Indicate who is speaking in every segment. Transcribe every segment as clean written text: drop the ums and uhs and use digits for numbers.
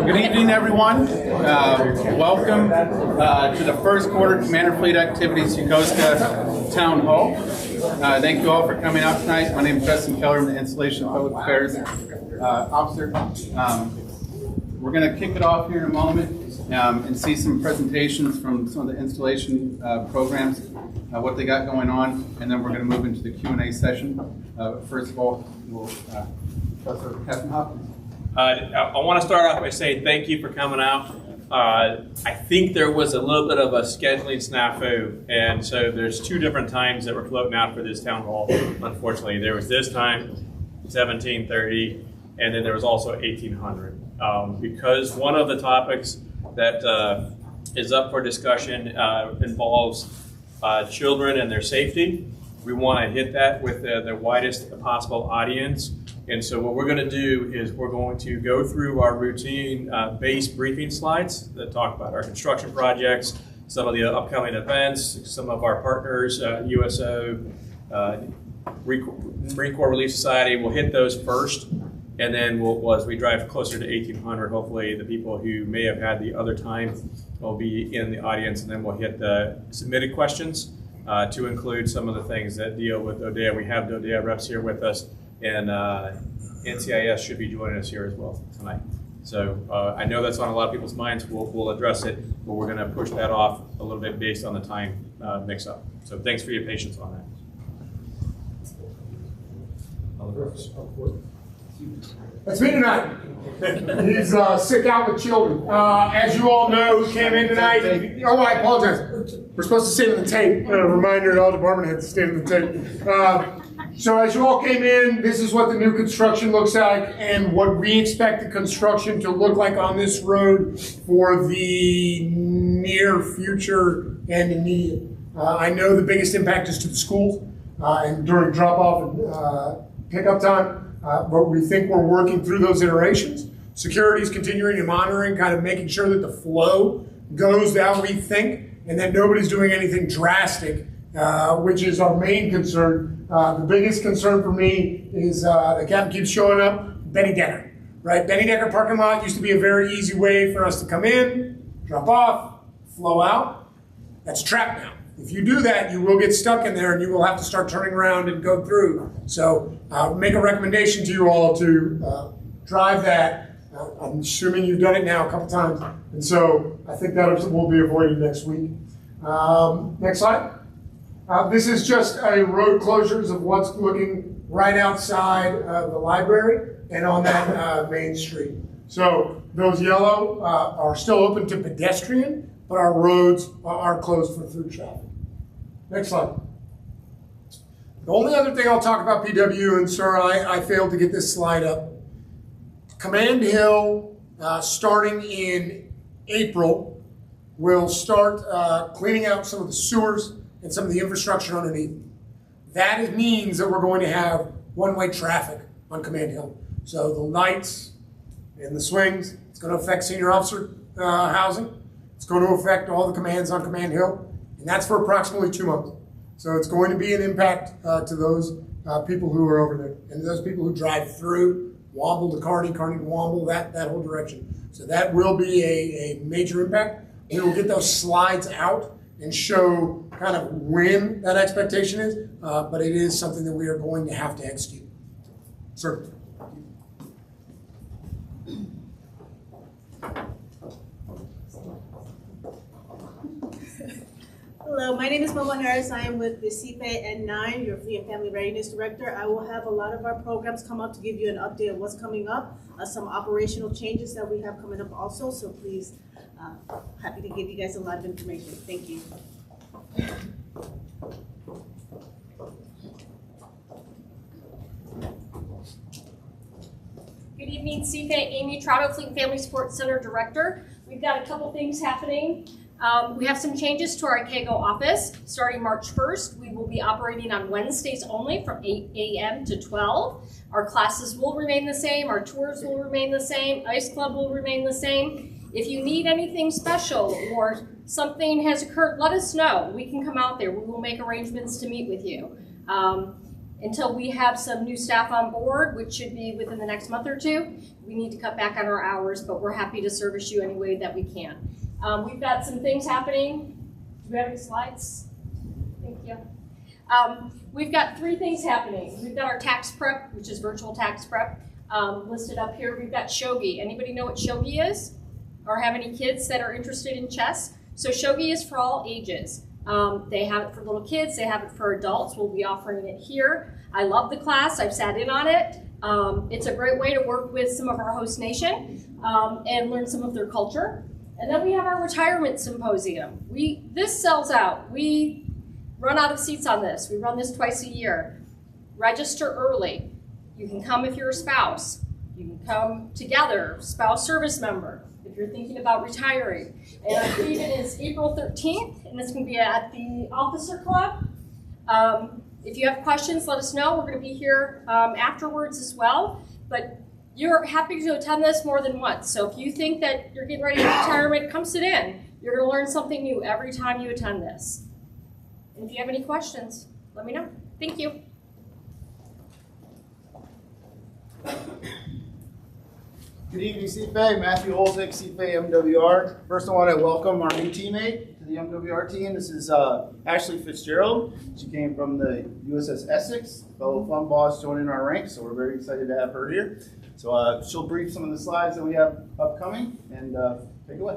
Speaker 1: Good evening, everyone. Welcome to the first quarter Commander Fleet Activities Yokosuka Town Hall. Thank you all for coming out tonight. My name is Justin Keller. I'm the Installation and Public Affairs Officer. We're going to kick it off here in a moment and see some presentations from some of the installation programs, what they got going on, and then we're going to move into the Q&A session. First of all, we'll Professor Captain Hopkins.
Speaker 2: I want to start off by saying thank you for coming out. I think there was a little bit of a scheduling snafu, and so there's two different times that were floating out for this town hall. Unfortunately, there was this time, 1730, and then there was also 1800. Because one of the topics that is up for discussion involves children and their safety, we want to hit that with the widest possible audience. And so what we're going to do is we're going to go through our routine base briefing slides that talk about our construction projects, some of the upcoming events, some of our partners, USO, Marine Corps Relief Society. We'll hit those first, and then as we drive closer to 1800, hopefully the people who may have had the other time will be in the audience, and then we'll hit the submitted questions to include some of the things that deal with ODEA. We have the ODEA reps here with us, and NCIS should be joining us here as well tonight. So I know that's on a lot of people's minds. We'll address it, but we're going to push that off a little bit based on the time mix-up. So thanks for your patience on that.
Speaker 3: That's me tonight. He's sick out with children. As you all know, who came in tonight. Oh, I apologize. We're supposed to stand on the tape. A reminder to all department heads to stand on the tape. So as you all came in, this is what the new construction looks like and what we expect the construction to look like on this road for the near future and immediate. I know the biggest impact is to the schools and during drop-off and pickup time, but we think we're working through those iterations. Security is continuing and monitoring, kind of making sure that the flow goes how we think and that nobody's doing anything drastic, which is our main concern. The biggest concern for me is the captain keeps showing up, Benny Decker, right? Benny Decker parking lot used to be a very easy way for us to come in, drop off, flow out. That's a trap now. If you do that, you will get stuck in there and you will have to start turning around and go through. So make a recommendation to you all to drive that. I'm assuming you've done it now a couple times. And so I think that will be avoided next week. Next slide. This is just a road closures of what's looking right outside the library and on that main street. So those yellow are still open to pedestrian, but our roads are closed for through traffic. Next slide. The only other thing I'll talk about PW, and sir, I failed to get this slide up. Command Hill, starting in April, will start cleaning out some of the sewers and some of the infrastructure underneath. That means that we're going to have one-way traffic on Command Hill. So the lights and the swings, it's going to affect senior officer housing. It's going to affect all the commands on Command Hill, and that's for approximately 2 months. So it's going to be an impact to those people who are over there, and those people who drive through Womble to Kearney, Kearney to Womble, that whole direction. So that will be a major impact. We will get those slides out and show kind of when that expectation is, but it is something that we are going to have to execute. Sir.
Speaker 4: Hello, my name is Momo Harris. I am with the CFA N9, your Fleet and Family Readiness Director. I will have a lot of our programs come up to give you an update of what's coming up, some operational changes that we have coming up also, so please, happy to give you guys a lot of information. Thank you.
Speaker 5: Good evening, CFA Amy Trotto, Fleet and Family Support Center Director. We've got a couple things happening. We have some changes to our CAGO office. Starting March 1st, we will be operating on Wednesdays only from 8 a.m. to 12. Our classes will remain the same. Our tours will remain the same. Ice Club will remain the same. If you need anything special or something has occurred, let us know. We can come out there. We will make arrangements to meet with you. Until we have some new staff on board, which should be within the next month or two, we need to cut back on our hours, but we're happy to service you any way that we can. We've got some things happening. Do we have any slides? Thank you. We've got 3 things happening. We've got our tax prep, which is virtual tax prep, listed up here. We've got shogi. Anybody know what shogi is? Or have any kids that are interested in chess? So shogi is for all ages. They have it for little kids, they have it for adults. We'll be offering it here. I love the class, I've sat in on it. It's a great way to work with some of our host nation and learn some of their culture. And then we have our retirement symposium. This sells out. We run out of seats on this. We run this twice a year. Register early. You can come if you're a spouse. You can come together, spouse service member, if you're thinking about retiring. And our event is April 13th, and it's going to be at the Officer Club. If you have questions, let us know. We're going to be here afterwards as well. But you're happy to attend this more than once. So if you think that you're getting ready for retirement, come sit in. You're going to learn something new every time you attend this. And if you have any questions, let me know. Thank you.
Speaker 6: Good evening, CFA. Matthew Olzik, CFA MWR. First, I want to welcome our new teammate to the MWR team. This is Ashley Fitzgerald. She came from the USS Essex, fellow fun boss joining our ranks, so we're very excited to have her here. So she'll brief some of the slides that we have upcoming, and take it away.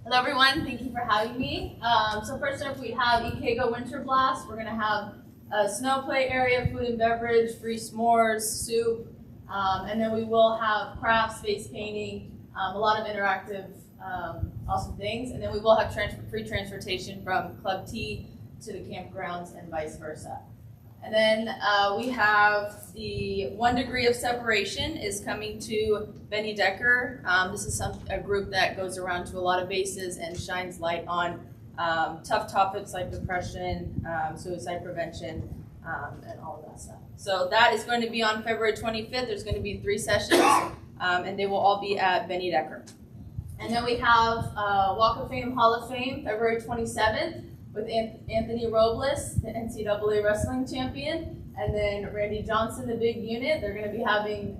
Speaker 7: Hello everyone, thank you for having me. So first up we have Ikego Winter Blast. We're going to have a snow play area, food and beverage, free s'mores, soup, and then we will have crafts, face painting, a lot of interactive awesome things. And then we will have free transportation from Club T to the campgrounds and vice versa. And then we have the 1 Degree of Separation is coming to Benny Decker. This is a group that goes around to a lot of bases and shines light on tough topics like depression, suicide prevention, and all of that stuff. So that is going to be on February 25th. There's going to be 3 sessions, and they will all be at Benny Decker. And then we have Walk of Fame, Hall of Fame, February 27th. With Anthony Robles, the NCAA wrestling champion, and then Randy Johnson, the big unit. They're going to be having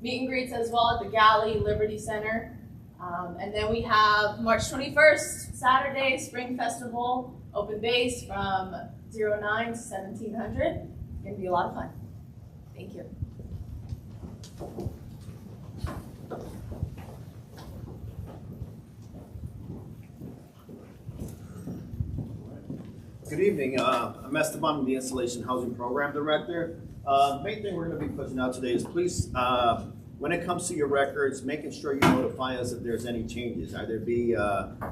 Speaker 7: meet and greets as well at the Galley Liberty Center. And then we have March 21st, Saturday, Spring Festival, open base from 09 to 1700. It's going to be a lot of fun. Thank you.
Speaker 6: Good evening. I'm Esteban, the Installation Housing Program Director. Main thing we're going to be pushing out today is please, when it comes to your records, making sure you notify us if there's any changes. Either be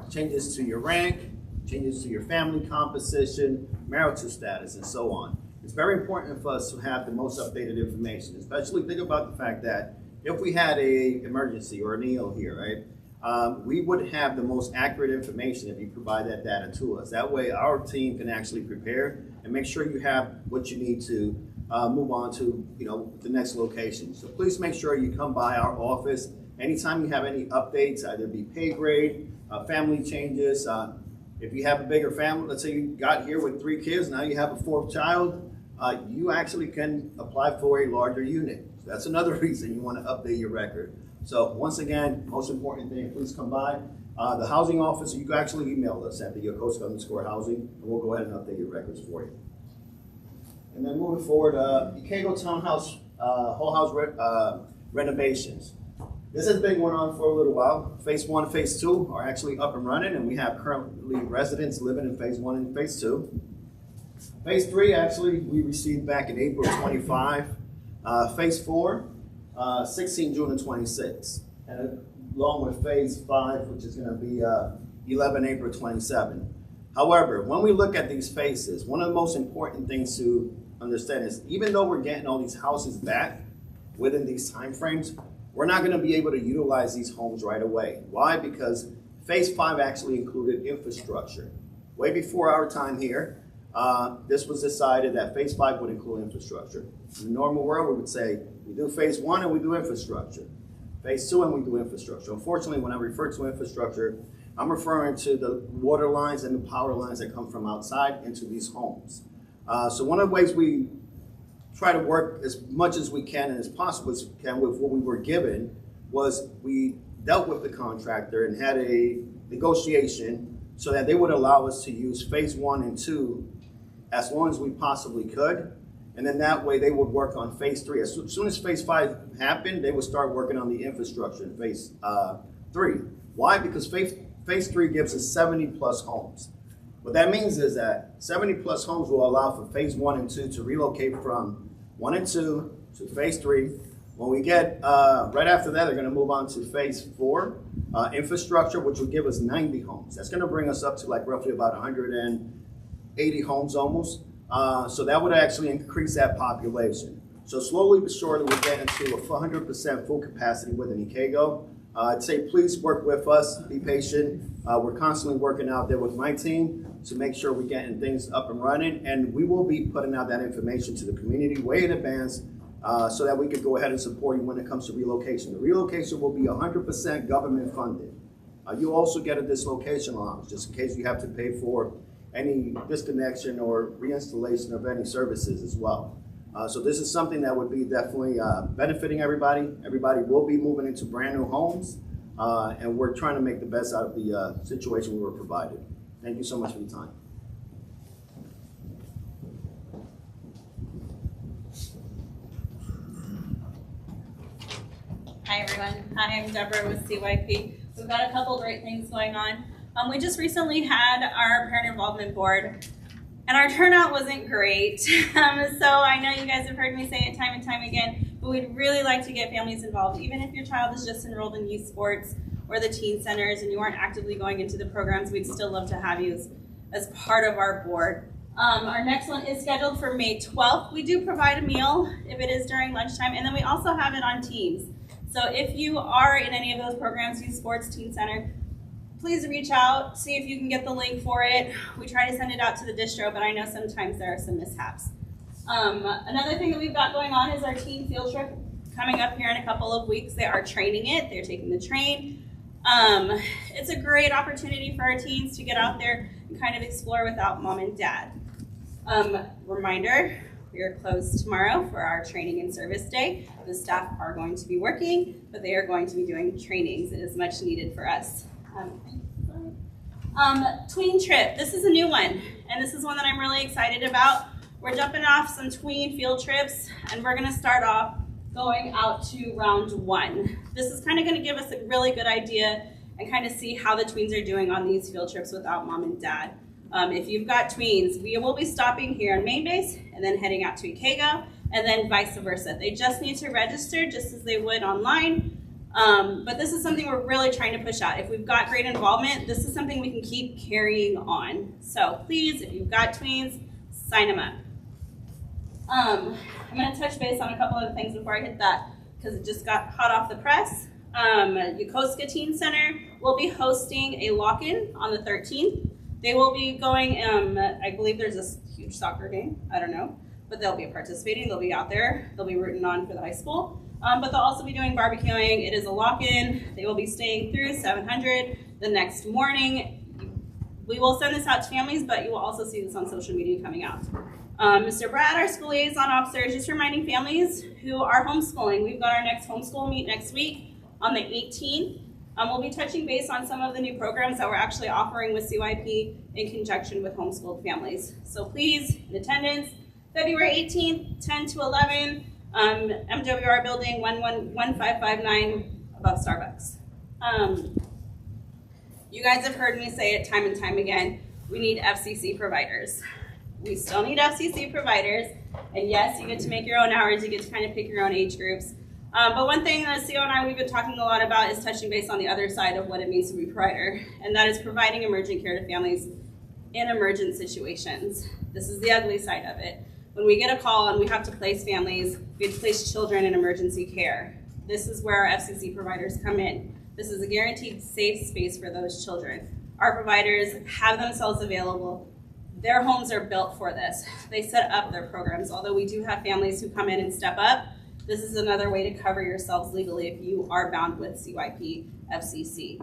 Speaker 6: changes to your rank, changes to your family composition, marital status, and so on. It's very important for us to have the most updated information, especially think about the fact that if we had an emergency or an EO here, right? We would have the most accurate information if you provide that data to us. That way our team can actually prepare and make sure you have what you need to move on to the next location. So please make sure you come by our office. Anytime you have any updates, either be pay grade, family changes. If you have a bigger family, let's say you got here with 3 kids, now you have a 4th child, you actually can apply for a larger unit. So that's another reason you want to update your record. So once again, most important thing, please come by. The housing office, you can actually email us at the Yokosuka_housing, and we'll go ahead and update your records for you. And then moving forward, Ikego Townhouse whole house renovations. This has been going on for a little while. Phase 1 and Phase 2 are actually up and running, and we have currently residents living in Phase 1 and Phase 2. Phase 3, actually, we received back in April 25. Phase 4, 16 June and 26, and along with Phase 5, which is going to be 11 April 27. However, when we look at these phases, one of the most important things to understand is even though we're getting all these houses back within these time frames, we're not going to be able to utilize these homes right away. Why? Because Phase 5 actually included infrastructure. Way before our time here, this was decided that Phase 5 would include infrastructure. In the normal world, we would say, we do Phase 1 and we do infrastructure. Phase 2 and we do infrastructure. Unfortunately, when I refer to infrastructure, I'm referring to the water lines and the power lines that come from outside into these homes. So one of the ways we try to work as much as we can and as possible as we can with what we were given was we dealt with the contractor and had a negotiation so that they would allow us to use phase 1 and 2 as long as we possibly could. And then that way they would work on phase 3. As soon as phase 5 happened, they would start working on the infrastructure in phase 3. Why? Because phase 3 gives us 70 plus homes. What that means is that 70 plus homes will allow for phase 1 and 2 to relocate from 1 and 2 to phase 3. When we get, right after that, they're gonna move on to phase 4, infrastructure, which will give us 90 homes. That's gonna bring us up to like roughly about 180 homes almost. So that would actually increase that population. So slowly but surely, we're getting to a 100% full capacity within Ikego. I'd say please work with us, be patient. We're constantly working out there with my team to make sure we're getting things up and running. And we will be putting out that information to the community way in advance so that we could go ahead and support you when it comes to relocation. The relocation will be 100% government funded. You also get a dislocation allowance just in case you have to pay for any disconnection or reinstallation of any services as well. So this is something that would be definitely benefiting everybody. Everybody will be moving into brand new homes, and we're trying to make the best out of the situation we were provided. Thank you so much for your time.
Speaker 8: Hi everyone, I'm Deborah with CYP. We've got a couple great things going on. We just recently had our parent involvement board and our turnout wasn't great. So I know you guys have heard me say it time and time again, but we'd really like to get families involved. Even if your child is just enrolled in youth sports or the teen centers and you aren't actively going into the programs, we'd still love to have you as part of our board. Our next one is scheduled for May 12th. We do provide a meal if it is during lunchtime, and then we also have it on Teams. So if you are in any of those programs, youth sports, teen center, please reach out, see if you can get the link for it. We try to send it out to the distro, but I know sometimes there are some mishaps. Another thing that we've got going on is our teen field trip coming up here in a couple of weeks. They are training it, they're taking the train. It's a great opportunity for our teens to get out there and kind of explore without mom and dad. Reminder, we are closed tomorrow for our training and service day. The staff are going to be working, but they are going to be doing trainings. It is much needed for us. Tween trip, this is a new one, and this is one that I'm really excited about. We're jumping off some tween field trips, and we're gonna start off going out to round 1. This is kind of gonna give us a really good idea and kind of see how the tweens are doing on these field trips without mom and dad. If you've got tweens, we will be stopping here on main base and then heading out to Ikego, and then vice versa. They just need to register just as they would online. But this is something we're really trying to push out. If we've got great involvement, this is something we can keep carrying on. So please, if you've got tweens, sign them up. I'm gonna touch base on a couple of things before I hit that, because it just got hot off the press. Yokosuka Teen Center will be hosting a lock-in on the 13th. They will be going, I believe there's a huge soccer game, I don't know, but they'll be participating, they'll be out there, they'll be rooting on for the high school. But they'll also be doing barbecuing. It is a lock-in. They will be staying through 700 the next morning. We will send this out to families, but you will also see this on social media coming out. Mr. Brad, our school liaison officer, is just reminding families who are homeschooling. We've got our next homeschool meet next week on the 18th. We'll be touching base on some of the new programs that we're actually offering with CYP in conjunction with homeschooled families. So please, in attendance, February 18th, 10 to 11, MWR building 1559 above Starbucks. You guys have heard me say it time and time again, we need FCC providers. We still need FCC providers, and yes, you get to make your own hours, you get to kind of pick your own age groups. But one thing that CEO and I, we've been talking a lot about is touching base on the other side of what it means to be a provider, and that is providing emergent care to families in emergent situations. This is the ugly side of it. When we get a call and we have to place families, we have to place children in emergency care. This is where our FCC providers come in. This is a guaranteed safe space for those children. Our providers have themselves available. Their homes are built for this. They set up their programs. Although we do have families who come in and step up, this is another way to cover yourselves legally if you are bound with CYP FCC.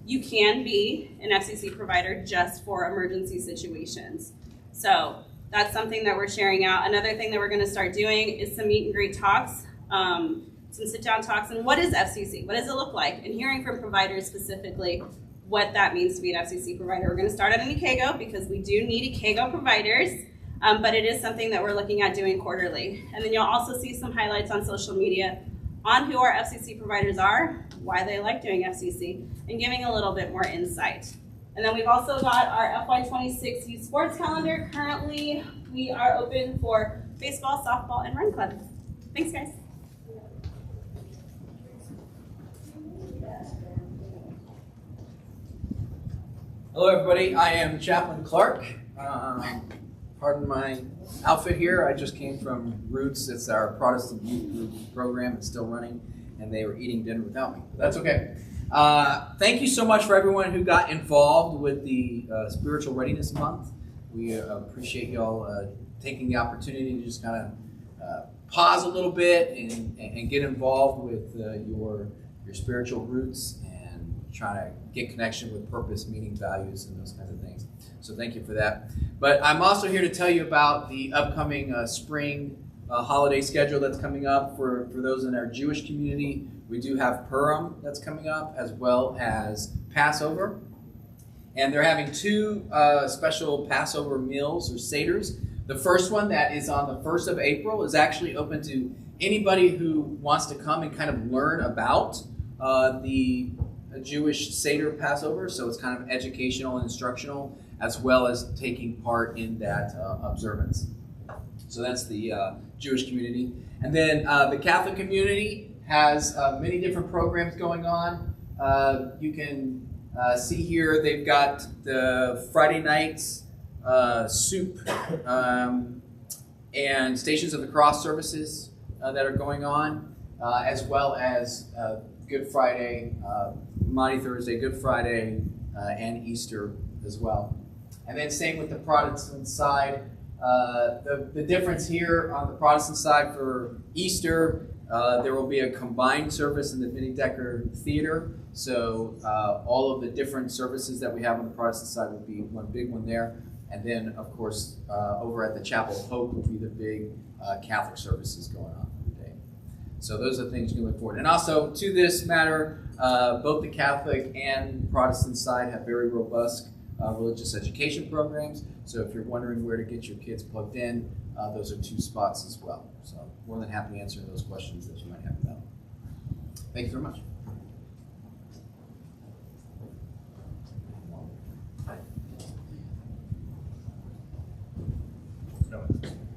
Speaker 8: You can be an FCC provider just for emergency situations. So that's something that we're sharing out. Another thing that we're going to start doing is some meet and greet talks, some sit down talks. And what is FCC? What does it look like? And hearing from providers specifically what that means to be an FCC provider. We're going to start at an EKGO because we do need EKGO providers, but it is something that we're looking at doing quarterly. And then you'll also see some highlights on social media on who our FCC providers are, why they like doing FCC, and giving a little bit more insight. And then we've also got our FY26 youth sports calendar. Currently, we are open for baseball, softball, and run club. Thanks, guys.
Speaker 9: Hello, everybody. I am Chaplain Clark. Pardon my outfit here. I just came from Roots. It's our Protestant youth group program. It's still running, and they were eating dinner without me. But that's okay. Thank you so much for everyone who got involved with the Spiritual Readiness Month. We appreciate y'all taking the opportunity to just kind of pause a little bit and get involved with your spiritual roots and try to get connection with purpose, meaning, values, and those kinds of things. So thank you for that. But I'm also here to tell you about the upcoming spring holiday schedule that's coming up for those in our Jewish community. We do have Purim that's coming up, as well as Passover. And they're having two special Passover meals or seders. The first one that is on the 1st of April is actually open to anybody who wants to come and kind of learn about the Jewish Seder Passover. So it's kind of educational and instructional, as well as taking part in that observance. So that's the Jewish community. And then the Catholic community has many different programs going on. You can see here they've got the Friday nights soup and Stations of the Cross services that are going on, as well as Good Friday, Maundy Thursday, Good Friday, and Easter as well. And then same with the Protestant side. The difference here on the Protestant side for Easter, there will be a combined service in the Vinnie Decker Theater. So all of the different services that we have on the Protestant side will be one big one there. And then, of course, over at the Chapel of Hope will be the big Catholic services going on for the day. So those are things you can look forward to. And also, to this matter, both the Catholic and Protestant side have very robust religious education programs. So if you're wondering where to get your kids plugged in, those are two spots as well. So more than happy to answer those questions that you might have about. Thank you very much.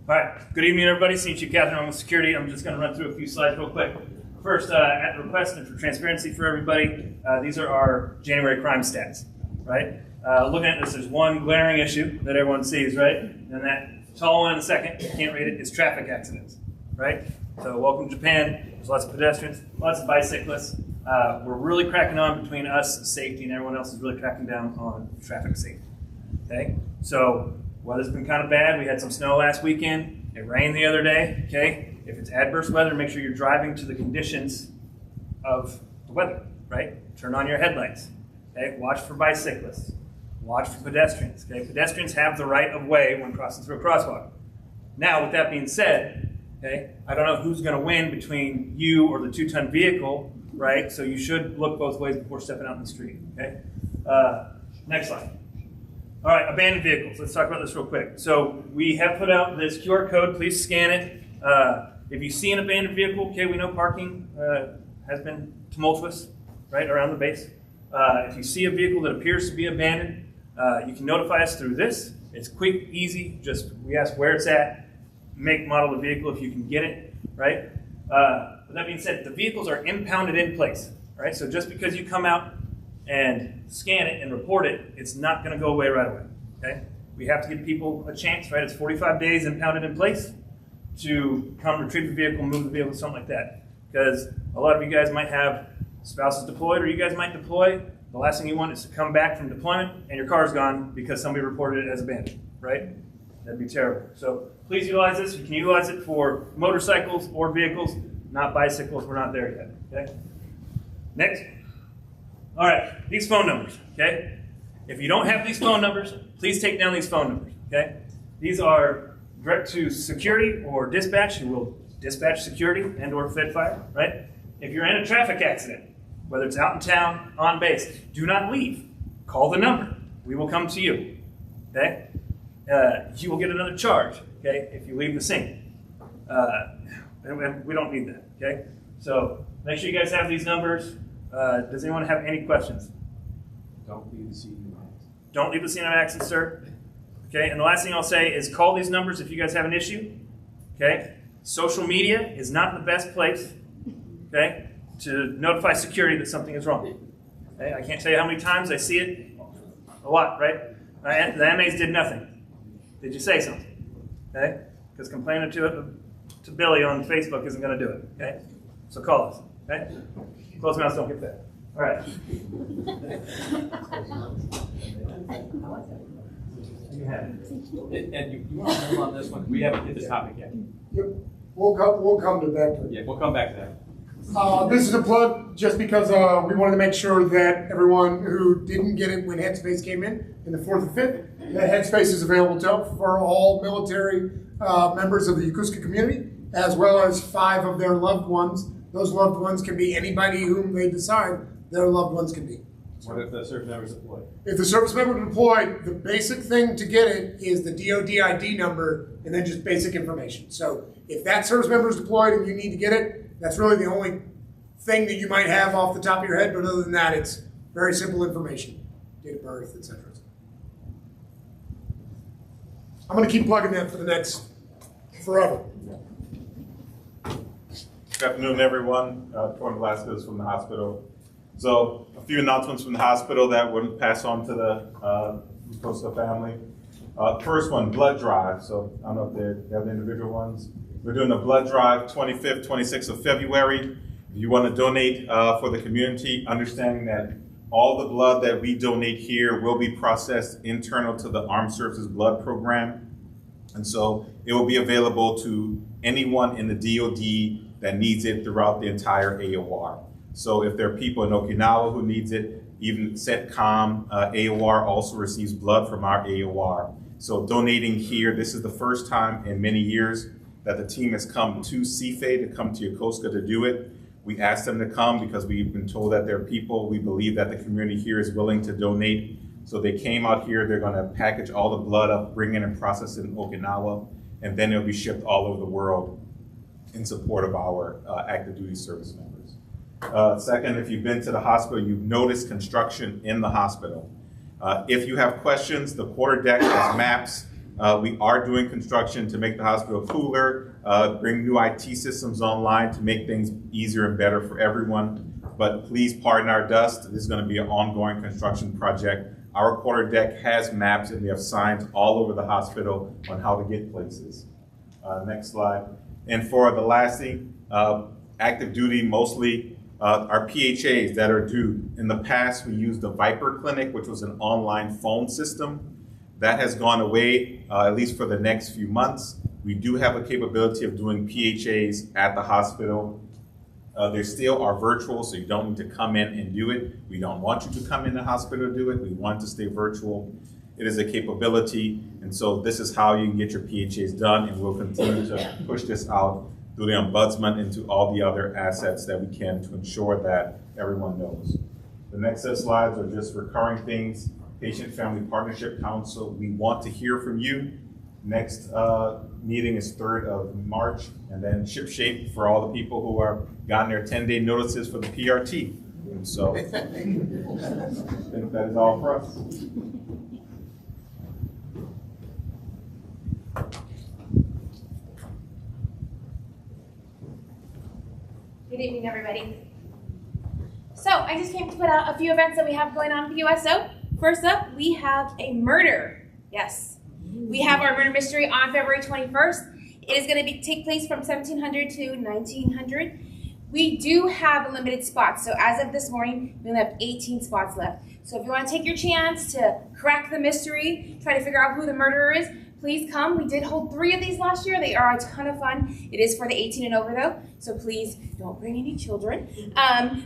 Speaker 10: All right, good evening, everybody. Senior Chief Catherine, Homeland Security. I'm just going to run through a few slides real quick. First, at the request and for transparency for everybody, these are our January crime stats, right? Looking at this, there's one glaring issue that everyone sees, right? And that tall one in a second, you can't read it, is traffic accidents, right? So welcome to Japan. There's lots of pedestrians, lots of bicyclists. We're really cracking on between us, safety, and everyone else is really cracking down on traffic safety, okay? So weather's been kind of bad. We had some snow last weekend. It rained the other day, okay? If it's adverse weather, make sure you're driving to the conditions of the weather, right? Turn on your headlights, okay? Watch for bicyclists. Watch for pedestrians, okay? Pedestrians have the right of way when crossing through a crosswalk. Now, with that being said, okay, I don't know who's gonna win between you or the 2-ton vehicle, right? So you should look both ways before stepping out in the street, okay? Next slide. All right, abandoned vehicles. Let's talk about this real quick. So we have put out this QR code. Please scan it. If you see an abandoned vehicle, okay, we know parking has been tumultuous, right, around the base. If you see a vehicle that appears to be abandoned, you can notify us through this. It's quick, easy. Just we ask where it's at, make, model of the vehicle if you can get it, right? With that being said, the vehicles are impounded in place, right? So just because you come out and scan it and report it, it's not going to go away right away, okay? We have to give people a chance, right? It's 45 days impounded in place to come retrieve the vehicle, move the vehicle, something like that. Because a lot of you guys might have spouses deployed, or you guys might deploy. The last thing you want is to come back from deployment and your car's gone because somebody reported it as abandoned, right? That'd be terrible. So please utilize this. You can utilize it for motorcycles or vehicles, not bicycles. We're not there yet, okay? Next. All right, these phone numbers, okay? If you don't have these phone numbers, please take down these phone numbers, okay? These are direct to security or dispatch, who will dispatch security and or Fed Fire, right? If you're in a traffic accident, whether it's out in town, on base, do not leave. Call the number. We will come to you, okay? You will get another charge, okay, if you leave the scene. And we don't need that, okay? So make sure you guys have these numbers. Does anyone have any questions?
Speaker 2: Don't leave the scene of accident.
Speaker 10: Don't leave the scene of accident, sir. Okay, and the last thing I'll say is call these numbers if you guys have an issue. Okay, social media is not the best place, okay, to notify security that something is wrong. Okay, I can't tell you how many times I see it. A lot, right? The MAs did nothing. Did you say something? Okay, because complaining to Billy on Facebook isn't going to do it. Okay, so call us. Okay, closed mouths don't get fed. All right.
Speaker 2: And you want to move on this one? We haven't hit the topic yet.
Speaker 3: Yep. We'll come to that.
Speaker 2: Yeah, we'll come back to that.
Speaker 3: This is a plug just because we wanted to make sure that everyone who didn't get it when Headspace came in the 4th and 5th, that Headspace is available for all military members of the Yokosuka community, as well as 5 of their loved ones. Those loved ones can be anybody whom they decide their loved ones can be.
Speaker 2: What if the service member is deployed?
Speaker 3: If the service member is deployed, the basic thing to get it is the DoD ID number and then just basic information. So if that service member is deployed and you need to get it, that's really the only thing that you might have off the top of your head. But other than that, it's very simple information, date of birth, etc. I'm going to keep plugging that for the next forever.
Speaker 11: Good afternoon, everyone. Torrin Velasquez from the hospital. So a few announcements from the hospital that we'll pass on to the Yokosuka family. First one, blood drive. So I don't know if they have the individual ones. We're doing a blood drive 25th, 26th of February. If you want to donate for the community, understanding that all the blood that we donate here will be processed internal to the Armed Services Blood Program. And so it will be available to anyone in the DoD that needs it throughout the entire AOR. So if there are people in Okinawa who needs it, even CENTCOM AOR also receives blood from our AOR. So donating here, this is the first time in many years that the team has come to CFA, to come to Yokosuka to do it. We asked them to come because we've been told that there are people, we believe that the community here is willing to donate. So they came out here, they're gonna package all the blood up, bring it and process it in Okinawa, and then it'll be shipped all over the world in support of our active duty service members. Second, if you've been to the hospital, you've noticed construction in the hospital. If you have questions, the quarter deck has maps. We are doing construction to make the hospital cooler, bring new IT systems online to make things easier and better for everyone. But please pardon our dust. This is going to be an ongoing construction project. Our quarter deck has maps and we have signs all over the hospital on how to get places. Next slide. And for the last thing, active duty, mostly our PHAs that are due. In the past, we used the Viper Clinic, which was an online phone system. That has gone away, at least for the next few months. We do have a capability of doing PHAs at the hospital. They still are virtual, so you don't need to come in and do it. We don't want you to come in the hospital to do it. We want it to stay virtual. It is a capability, and so this is how you can get your PHAs done, and we'll continue to push this out through the ombudsman and to all the other assets that we can to ensure that everyone knows. The next set of slides are just recurring things. Patient Family Partnership Council, we want to hear from you. Next meeting is 3rd of March, and then ShipShape for all the people who are gotten their 10-day notices for the PRT. And so I think that is all for us.
Speaker 12: Good evening, everybody. So I just came to put out a few events that we have going on at the USO. First up, we have a murder. Yes. We have our murder mystery on February 21st. It is going to take place from 1700 to 1900. We do have limited spots. So as of this morning, we only have 18 spots left. So if you want to take your chance to crack the mystery, try to figure out who the murderer is, please come. We did hold 3 of these last year. They are a ton of fun. It is for the 18 and over though, so please don't bring any children.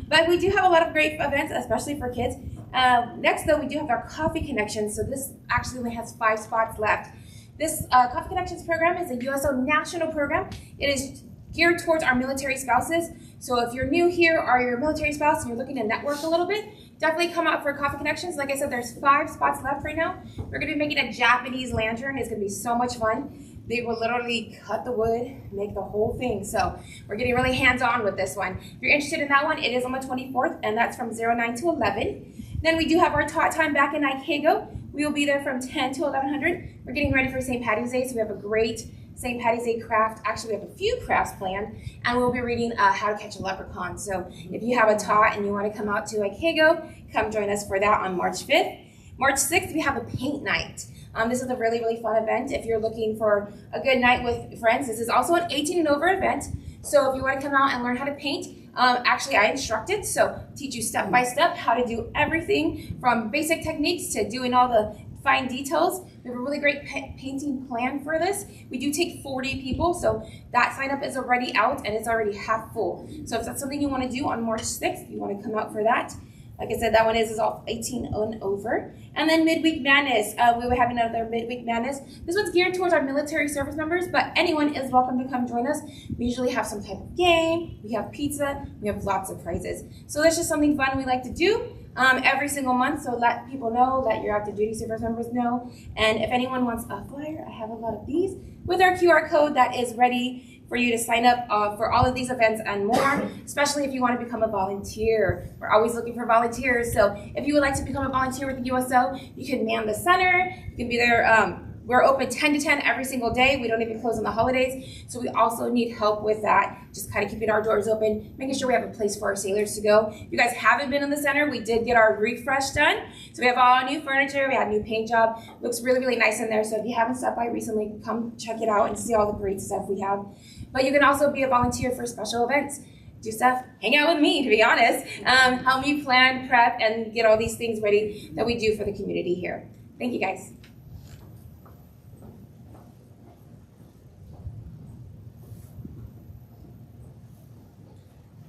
Speaker 12: But we do have a lot of great events, especially for kids. Next though, we do have our coffee connection. So this actually only has 5 spots left. This Coffee Connections program is a USO national program. It is geared towards our military spouses. So if you're new here or you're a military spouse and you're looking to network a little bit, definitely come out for Coffee Connections. Like I said, there's 5 spots left right now. We're going to be making a Japanese lantern. It's going to be so much fun. They will literally cut the wood, make the whole thing. So we're getting really hands-on with this one. If you're interested in that one, it is on the 24th, and that's from 9 to 11. Then we do have our tot time back in Ikego. We will be there from 10 to 1100. We're getting ready for St. Patty's Day, so we have a great St. Patty's Day craft. Actually, we have a few crafts planned, and we'll be reading How to Catch a Leprechaun. So if you have a tot and you want to come out to Ikego, come join us for that on March 5th. March 6th, we have a paint night. This is a really, really fun event. If you're looking for a good night with friends, this is also an 18 and over event. So if you want to come out and learn how to paint, actually I instruct it, so teach you step by step how to do everything from basic techniques to doing all the fine details. We have a really great painting plan for this. We do take 40 people, so that sign up is already out and it's already half full. So if that's something you want to do on March 6th, you want to come out for that. Like I said, that one is all 18 and over. And then Midweek Madness, we will have another Midweek Madness. This one's geared towards our military service members, but anyone is welcome to come join us. We usually have some type of game, we have pizza, we have lots of prizes. So that's just something fun we like to do every single month, so let people know, let your active duty service members know. And if anyone wants a flyer, I have a lot of these with our QR code that is ready for you to sign up for all of these events and more, especially if you want to become a volunteer. We're always looking for volunteers, so if you would like to become a volunteer with the USO, you can man the center, you can be there. We're open 10 to 10 every single day. We don't even close on the holidays, so we also need help with that, just kind of keeping our doors open, making sure we have a place for our sailors to go. If you guys haven't been in the center, we did get our refresh done. So we have all new furniture, we have new paint job. Looks really, really nice in there, so if you haven't stopped by recently, come check it out and see all the great stuff we have. But you can also be a volunteer for special events. Do stuff, hang out with me, to be honest. Help me plan, prep, and get all these things ready that we do for the community here. Thank you, guys.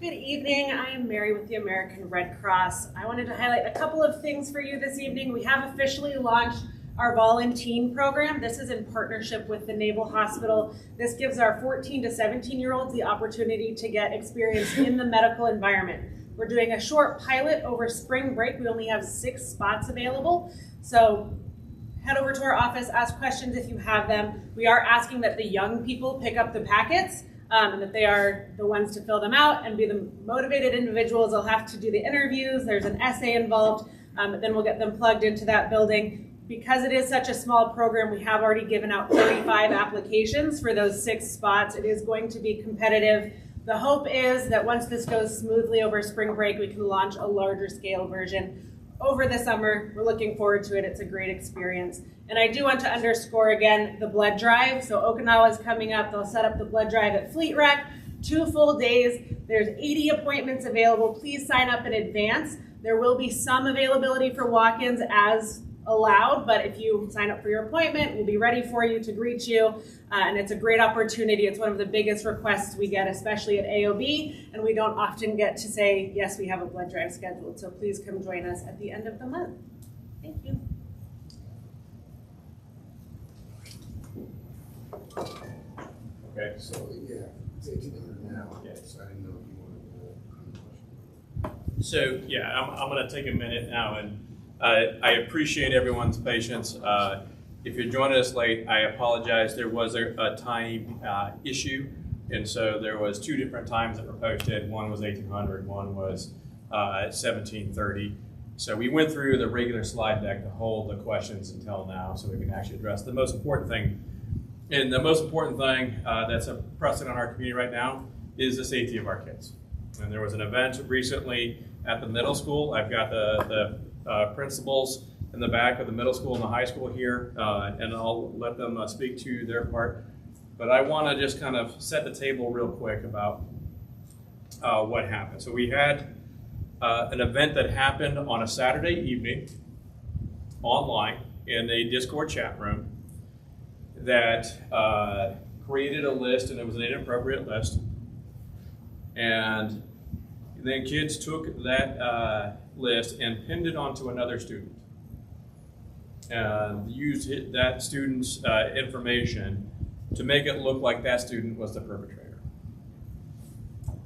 Speaker 13: Good evening, I am Mary with the American Red Cross. I wanted to highlight a couple of things for you this evening. We have officially launched our Volunteen program. This is in partnership with the Naval Hospital. This gives our 14 to 17-year-olds the opportunity to get experience in the medical environment. We're doing a short pilot over spring break. We only have 6 spots available. So head over to our office, ask questions if you have them. We are asking that the young people pick up the packets, and that they are the ones to fill them out and be the motivated individuals. They'll have to do the interviews. There's an essay involved, but then we'll get them plugged into that building. Because it is such a small program, we have already given out 35 applications for those 6 spots. It is going to be competitive. The hope is that once this goes smoothly over spring break, we can launch a larger scale version over the summer. We're looking forward to it. It's a great experience. And I do want to underscore again the blood drive. So Okinawa is coming up. They'll set up the blood drive at Fleet Rec, 2 full days. There's 80 appointments available. Please sign up in advance. There will be some availability for walk-ins as allowed, but if you sign up for your appointment, we'll be ready for you to greet you. And it's a great opportunity. It's one of the biggest requests we get, especially at AOB, and we don't often get to say, yes, we have a blood drive scheduled. So please come join us at the end of the month. Thank you.
Speaker 11: Okay, so
Speaker 3: yeah, it's 1800 now. So I didn't know if you wanted to.
Speaker 2: So yeah, I'm going to take a minute now, and I appreciate everyone's patience. If you're joining us late, I apologize. There was a time issue, and so there was 2 different times that were posted. One was 1800, one was 1730. So we went through the regular slide deck to hold the questions until now, so we can actually address the most important thing. And the most important thing that's a precedent in our community right now is the safety of our kids. And there was an event recently at the middle school. I've got the principals in the back of the middle school and the high school here, and I'll let them speak to their part. But I want to just kind of set the table real quick about what happened. So we had an event that happened on a Saturday evening online in a Discord chat room that created a list, and it was an inappropriate list. And then kids took that list and pinned it onto another student. and used that student's information to make it look like that student was the perpetrator.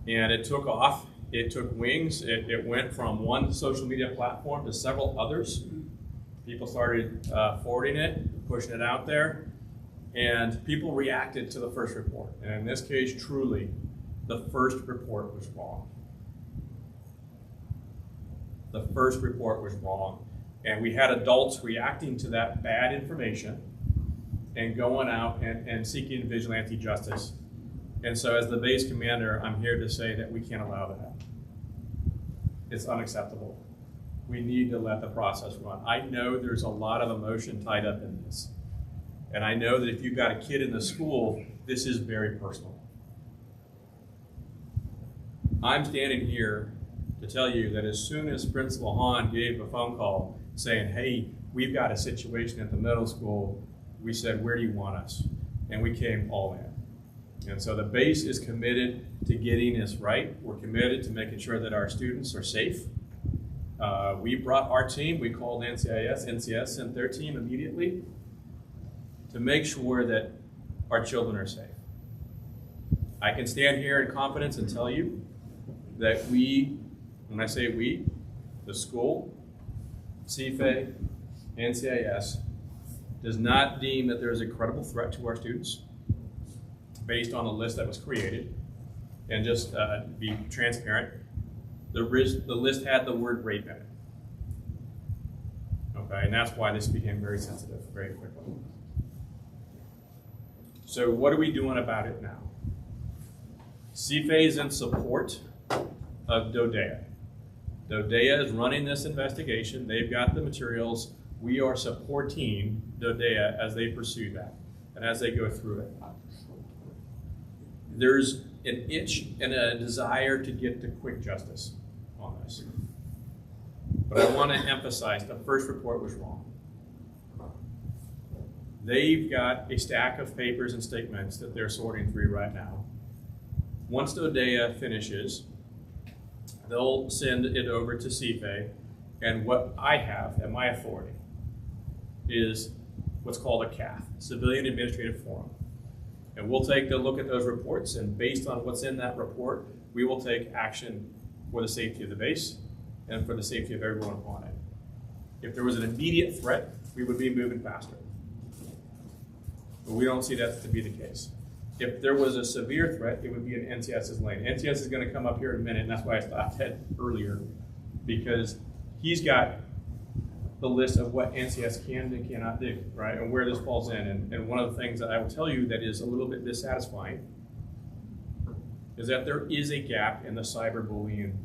Speaker 2: And it took off. It took wings. It went from one social media platform to several others. People started forwarding it, pushing it out there, and people reacted to the first report. And in this case, truly, the first report was wrong. The first report was wrong. And we had adults reacting to that bad information and going out and seeking vigilante justice. And so as the base commander, I'm here to say that we can't allow that. It's unacceptable. We need to let the process run. I know there's a lot of emotion tied up in this. And I know that if you've got a kid in the school, this is very personal. I'm standing here to tell you that as soon as Principal Hahn gave a phone call saying, hey, we've got a situation at the middle school, we said, where do you want us? And we came all in. And so the base is committed to getting this right. We're committed to making sure that our students are safe. We brought our team, we called NCIS sent their team immediately to make sure that our children are safe. I can stand here in confidence and tell you that we, when I say we, the school, CFA, NCIS, does not deem that there is a credible threat to our students based on the list that was created. And just be transparent, the list had the word rape in it. Okay, and that's why this became very sensitive very quickly. So what are we doing about it now? CFA is in support of DODEA. DODEA is running this investigation. They've got the materials. We are supporting DODEA as they pursue that and as they go through it. There's an itch and a desire to get to quick justice on this. But I want to emphasize the first report was wrong. They've got a stack of papers and statements that they're sorting through right now. Once DODEA finishes, they'll send it over to CFA, and what I have at my authority is what's called a CAF, Civilian Administrative Forum. And we'll take a look at those reports, and based on what's in that report, we will take action for the safety of the base and for the safety of everyone on it. If there was an immediate threat, we would be moving faster. But we don't see that to be the case. If there was a severe threat, it would be in NCS's lane. NCS is going to come up here in a minute, and that's why I stopped Ted earlier, because he's got the list of what NCS can and cannot do, right, and where this falls in. And one of the things that I will tell you that is a little bit dissatisfying is that there is a gap in the cyberbullying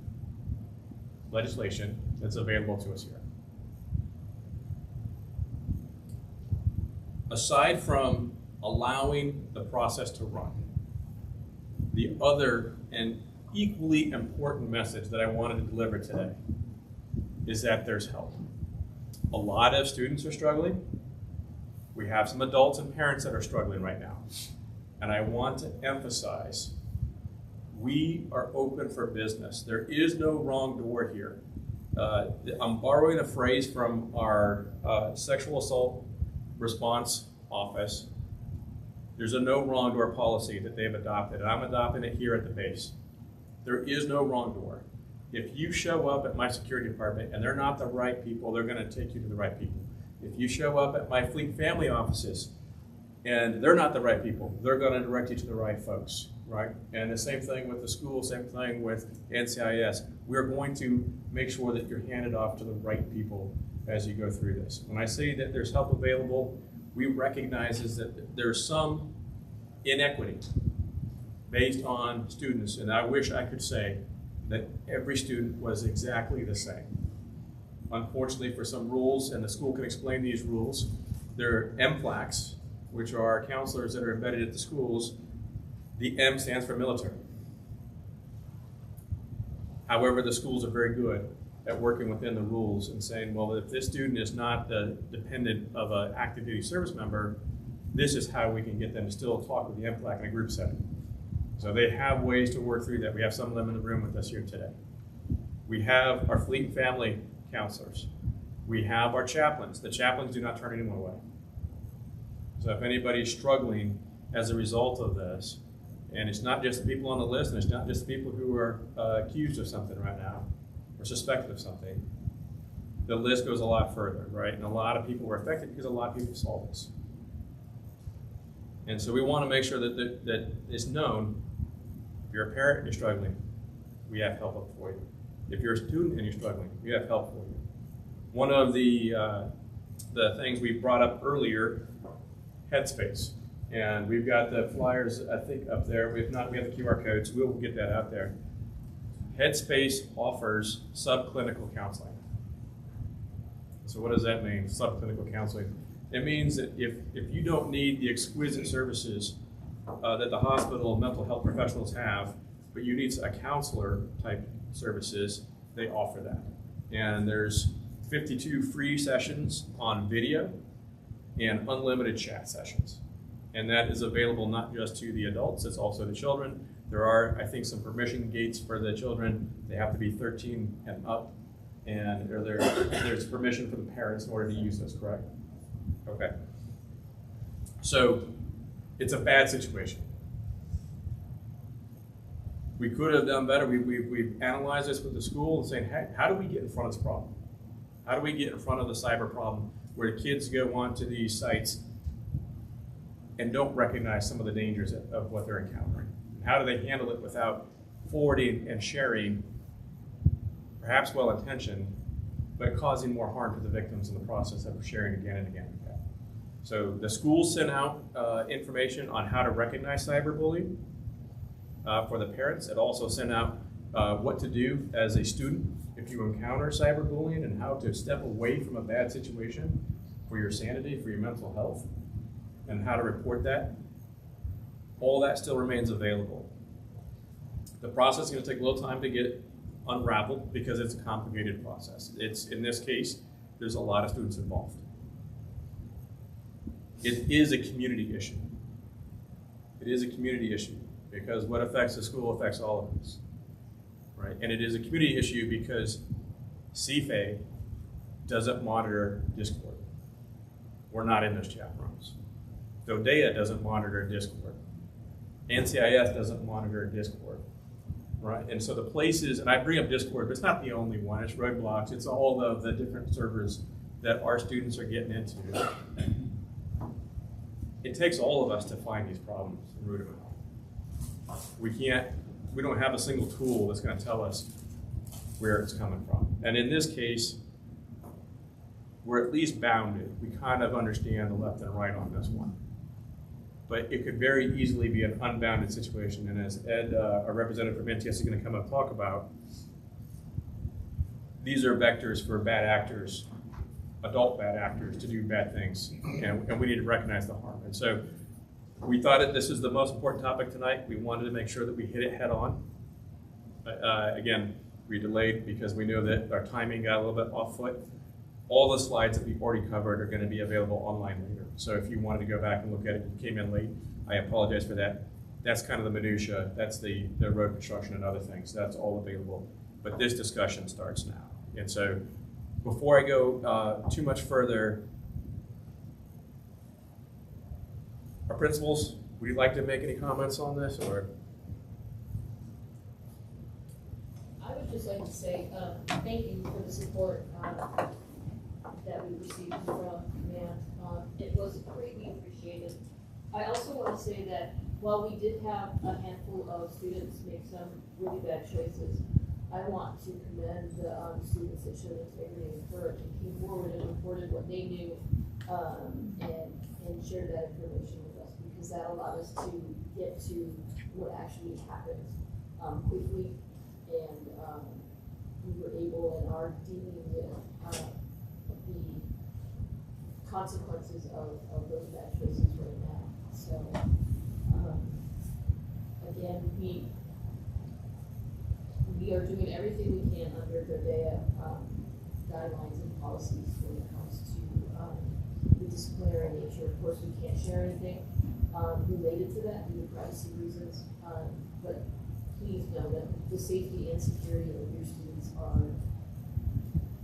Speaker 2: legislation that's available to us here. Aside from allowing the process to run, the other and equally important message that I wanted to deliver today is that there's help. A lot of students are struggling. We have some adults and parents that are struggling right now. And I want to emphasize, we are open for business. There is no wrong door here. I'm borrowing a phrase from our sexual assault response office. There's a no wrong door policy that they've adopted, and I'm adopting it here at the base. There is no wrong door. If you show up at my security department and they're not the right people, they're going to take you to the right people. If you show up at my fleet family offices and they're not the right people, they're going to direct you to the right folks, right? And the same thing with the school, same thing with NCIS. We're going to make sure that you're handed off to the right people as you go through this. When I say that there's help available, we recognize that there's some inequity based on students, and I wish I could say that every student was exactly the same. Unfortunately, for some rules, and the school can explain these rules, there are MFLACs, which are counselors that are embedded at the schools. The M stands for military. However, the schools are very good at working within the rules and saying, well, if this student is not the dependent of an active duty service member, this is how we can get them to still talk with the MFLAC in a group setting. So they have ways to work through that. We have some of them in the room with us here today. We have our fleet and family counselors. We have our chaplains. The chaplains do not turn anyone away. So if anybody's struggling as a result of this, and it's not just the people on the list, and it's not just the people who are accused of something right now, or suspected of something, the list goes a lot further, right? And a lot of people were affected because a lot of people saw this. And so we want to make sure that it's known, if you're a parent and you're struggling, we have help up for you. If you're a student and you're struggling, we have help for you. One of the things we brought up earlier, Headspace. And we've got the flyers, I think, up there. If not, we have the QR codes. We'll get that out there. Headspace offers subclinical counseling. So what does that mean, subclinical counseling? It means that if you don't need the exquisite services that the hospital mental health professionals have, but you need a counselor type services, they offer that. And there's 52 free sessions on video and unlimited chat sessions. And that is available not just to the adults, it's also the children. There are, I think, some permission gates for the children. They have to be 13 and up. And there's permission for the parents in order to use this, correct? Okay. So it's a bad situation. We could have done better. We've analyzed this with the school and saying, hey, how do we get in front of this problem? How do we get in front of the cyber problem where kids go onto these sites and don't recognize some of the dangers of what they're encountering? How do they handle it without forwarding and sharing, perhaps well-intentioned, but causing more harm to the victims in the process of sharing again and again and again? So the school sent out information on how to recognize cyberbullying for the parents. It also sent out what to do as a student if you encounter cyberbullying and how to step away from a bad situation for your sanity, for your mental health, and how to report that. All that still remains available. The process is going to take a little time to get unraveled because it's a complicated process. It's, in this case, there's a lot of students involved. It is a community issue. It is a community issue because what affects the school affects all of us, right? And it is a community issue because CFA doesn't monitor Discord. We're not in those chat rooms. DODEA doesn't monitor Discord. NCIS doesn't monitor Discord, right? And so the places, and I bring up Discord, but it's not the only one. It's Roadblocks. It's all of the different servers that our students are getting into. It takes all of us to find these problems and root them out. We don't have a single tool that's going to tell us where it's coming from. And in this case, we're at least bounded. We kind of understand the left and right on this one. But it could very easily be an unbounded situation. And as Ed, our representative from NTS, is going to come up and talk about, these are vectors for bad actors, adult bad actors, to do bad things. And we need to recognize the harm. And so we thought that this is the most important topic tonight. We wanted to make sure that we hit it head on. Again, we delayed because we know that our timing got a little bit off foot. All the slides that we've already covered are going to be available online later. So if you wanted to go back and look at it, you came in late, I apologize for that. That's kind of the minutia. That's the road construction and other things. That's all available. But this discussion starts now. And so before I go too much further, our principals, would you like to make any comments on this? Or
Speaker 14: I would just like to say thank you for the support that we received from command. It was greatly appreciated. I also want to say that while we did have a handful of students make some really bad choices, I want to commend the students that showed integrity and courage and came forward and reported what they knew and shared that information with us, because that allowed us to get to what actually happened quickly, and we were able and are dealing with the consequences of those bad choices right now. So again, we are doing everything we can under DODEA guidelines and policies when it comes to the disciplinary nature. Of course, we can't share anything related to that due to privacy reasons, but please know that the safety and security of your students are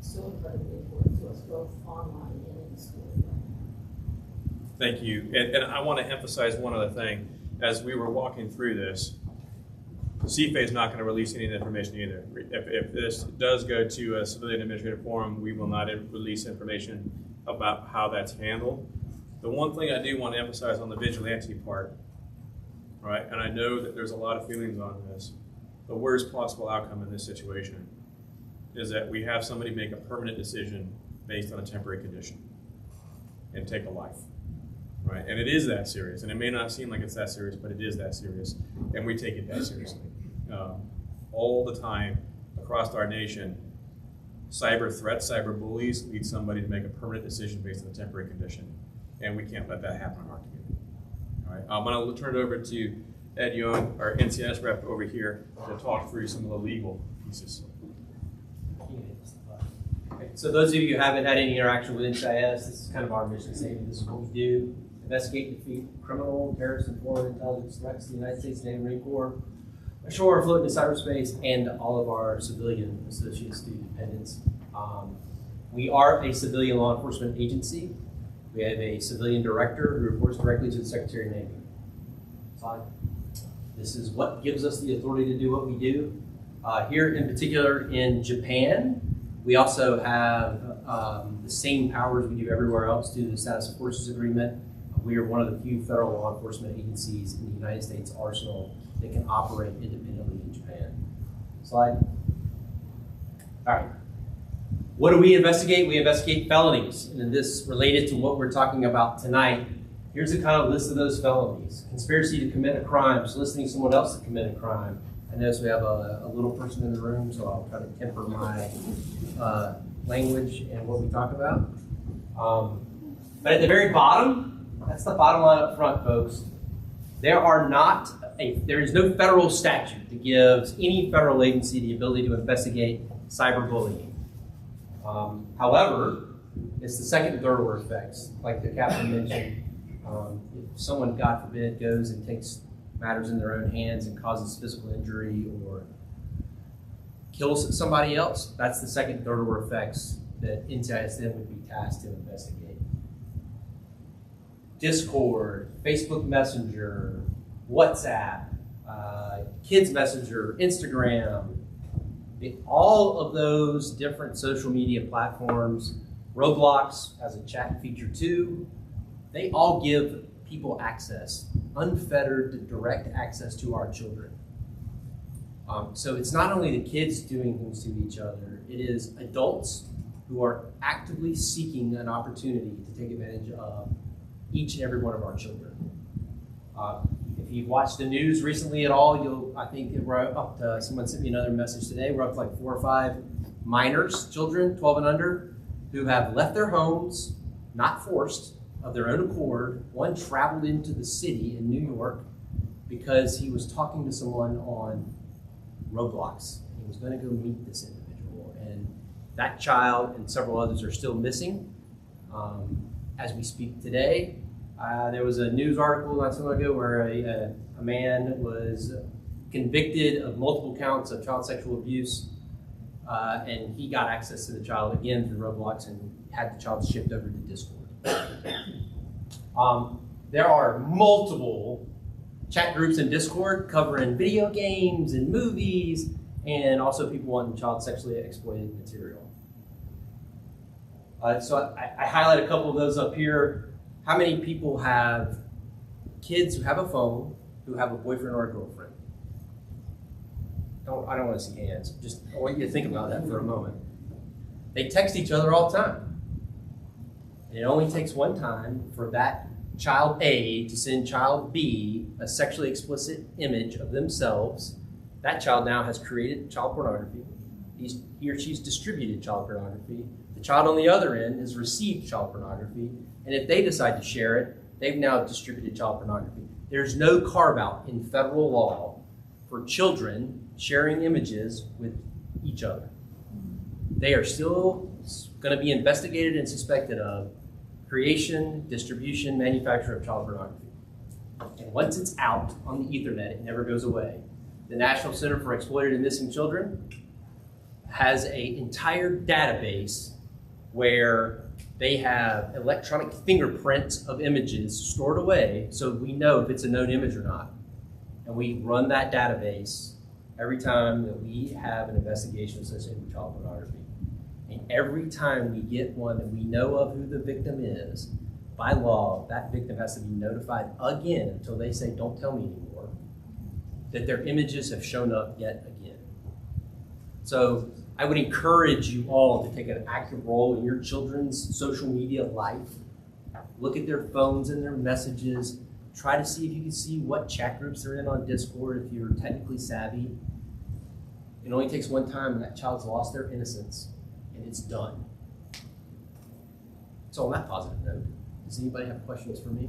Speaker 14: so incredibly important. to us both online and in school.
Speaker 2: Thank you. And I want to emphasize one other thing. As we were walking through this, CFA is not going to release any information either. If this does go to a civilian administrative forum, we will not release information about how that's handled. The one thing I do want to emphasize on the vigilante part, right, and I know that there's a lot of feelings on this, the worst possible outcome in this situation is that we have somebody make a permanent decision based on a temporary condition and take a life, right? And it is that serious, and it may not seem like it's that serious, but it is that serious, and we take it that seriously. All the time across our nation, cyber threats, cyber bullies lead somebody to make a permanent decision based on a temporary condition, and we can't let that happen in our community. All right, I'm going to turn it over to Ed Young, our NCIS rep over here, to talk through some of the legal pieces.
Speaker 15: So those of you who haven't had any interaction with NCIS, this is kind of our mission statement. This is what we do: investigate and defeat criminal, terrorist, and foreign intelligence threats to the United States Navy, Marine Corps, ashore, floating in cyberspace, and all of our civilian associates to dependents. We are a civilian law enforcement agency. We have a civilian director who reports directly to the Secretary of Navy. This is what gives us the authority to do what we do. Here in particular in Japan, we also have the same powers we do everywhere else due to the Status of Forces Agreement. We are one of the few federal law enforcement agencies in the United States arsenal that can operate independently in Japan. Slide. All right. What do we investigate? We investigate felonies. And this related to what we're talking about tonight. Here's a kind of list of those felonies. Conspiracy to commit a crime, soliciting someone else to commit a crime. I notice we have a little person in the room, so I'll try to temper my language and what we talk about. But at the very bottom, that's the bottom line up front, folks. There is no federal statute that gives any federal agency the ability to investigate cyberbullying. However, it's the second and third order effects, like the captain mentioned. If someone, God forbid, goes and takes matters in their own hands and causes physical injury or kills somebody else, that's the second and third order effects that NCIS then would be tasked to investigate. Discord, Facebook Messenger, WhatsApp, Kids Messenger, Instagram, all of those different social media platforms, Roblox has a chat feature too, they all give people access, unfettered, direct access to our children. So it's not only the kids doing things to each other, it is adults who are actively seeking an opportunity to take advantage of each and every one of our children. If you've watched the news recently at all, I think we're up to, someone sent me another message today, we're up to like 4 or 5 minors, children, 12 and under, who have left their homes, not forced, of their own accord. One traveled into the city in New York because he was talking to someone on Roblox. He was going to go meet this individual, and that child and several others are still missing. As we speak today, there was a news article not so long ago where a man was convicted of multiple counts of child sexual abuse, and he got access to the child again through Roblox and had the child shipped over to Discord. There are multiple chat groups in Discord covering video games and movies, and also people wanting child sexually exploited material. So I highlight a couple of those up here. How many people have kids who have a phone who have a boyfriend or a girlfriend? I don't want to see hands. Just I want you to think about that for a moment. They text each other all the time. And it only takes one time for that child A to send child B a sexually explicit image of themselves. That child now has created child pornography. He or she's distributed child pornography. The child on the other end has received child pornography. And if they decide to share it, they've now distributed child pornography. There's no carve-out in federal law for children sharing images with each other. They are still going to be investigated and suspected of creation, distribution, manufacture of child pornography. And once it's out on the Ethernet, it never goes away. The National Center for Exploited and Missing Children has an entire database where they have electronic fingerprints of images stored away so we know if it's a known image or not. And we run that database every time that we have an investigation associated with child pornography. And every time we get one that we know of who the victim is, by law, that victim has to be notified again until they say, don't tell me anymore, that their images have shown up yet again. So I would encourage you all to take an active role in your children's social media life. Look at their phones and their messages. Try to see if you can see what chat groups they're in on Discord if you're technically savvy. It only takes one time and that child's lost their innocence and it's done. So on that positive note, does anybody have questions for me?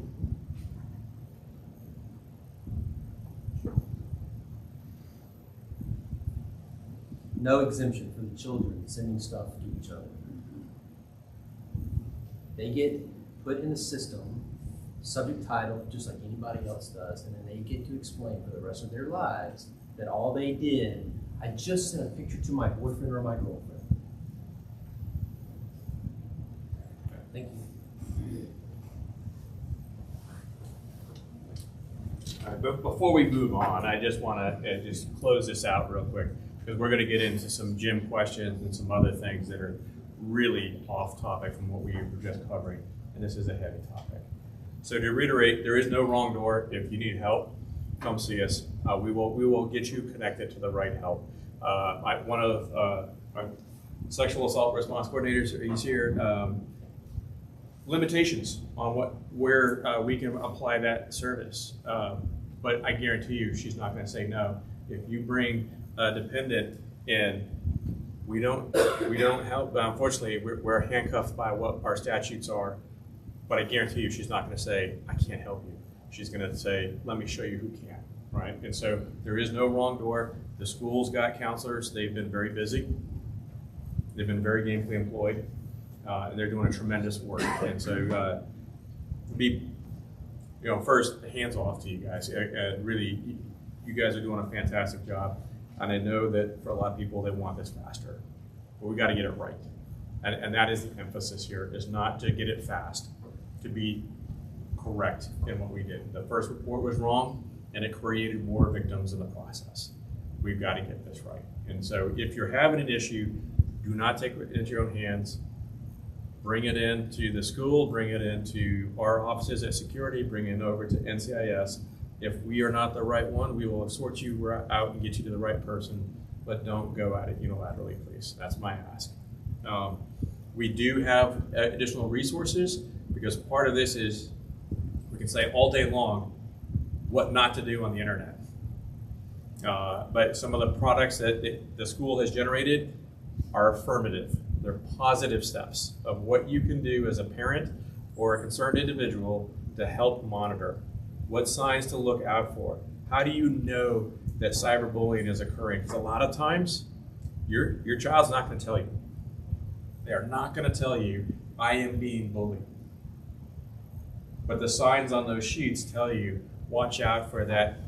Speaker 15: No exemption for the children sending stuff to each other. They get put in the system, subject title, just like anybody else does, and then they get to explain for the rest of their lives that all they did, I just sent a picture to my boyfriend or my girlfriend. Thank you.
Speaker 2: All right, but before we move on, I just want to just close this out real quick, because we're going to get into some gym questions and some other things that are really off topic from what we were just covering, and this is a heavy topic. So to reiterate, there is no wrong door. If you need help, come see us. We will get you connected to the right help. One of our sexual assault response coordinators is here. Limitations on where we can apply that service, but I guarantee you, she's not going to say no. If you bring a dependent in, we don't help. Unfortunately, we're handcuffed by what our statutes are. But I guarantee you, she's not going to say, I can't help you. She's going to say, let me show you who can, right? And so there is no wrong door. The school's got counselors. They've been very busy. They've been very gainfully employed, and they're doing a tremendous work. And so first, hands off to you guys. Really, you guys are doing a fantastic job. And I know that for a lot of people, they want this faster. But we got to get it right. And that is the emphasis here, is not to get it fast, to be correct in what we did. The first report was wrong, and it created more victims in the process. We've got to get this right. And so if you're having an issue, do not take it into your own hands. Bring it into the school, bring it into our offices at security, bring it over to NCIS. If we are not the right one, we will sort you out and get you to the right person, but don't go at it unilaterally, please. That's my ask. We do have additional resources, because part of this is, we can say all day long what not to do on the internet. But some of the products that the school has generated are affirmative. They're positive steps of what you can do as a parent or a concerned individual to help monitor. What signs to look out for? How do you know that cyberbullying is occurring? Because a lot of times, your child's not going to tell you. They are not going to tell you, I am being bullied. But the signs on those sheets tell you, watch out for that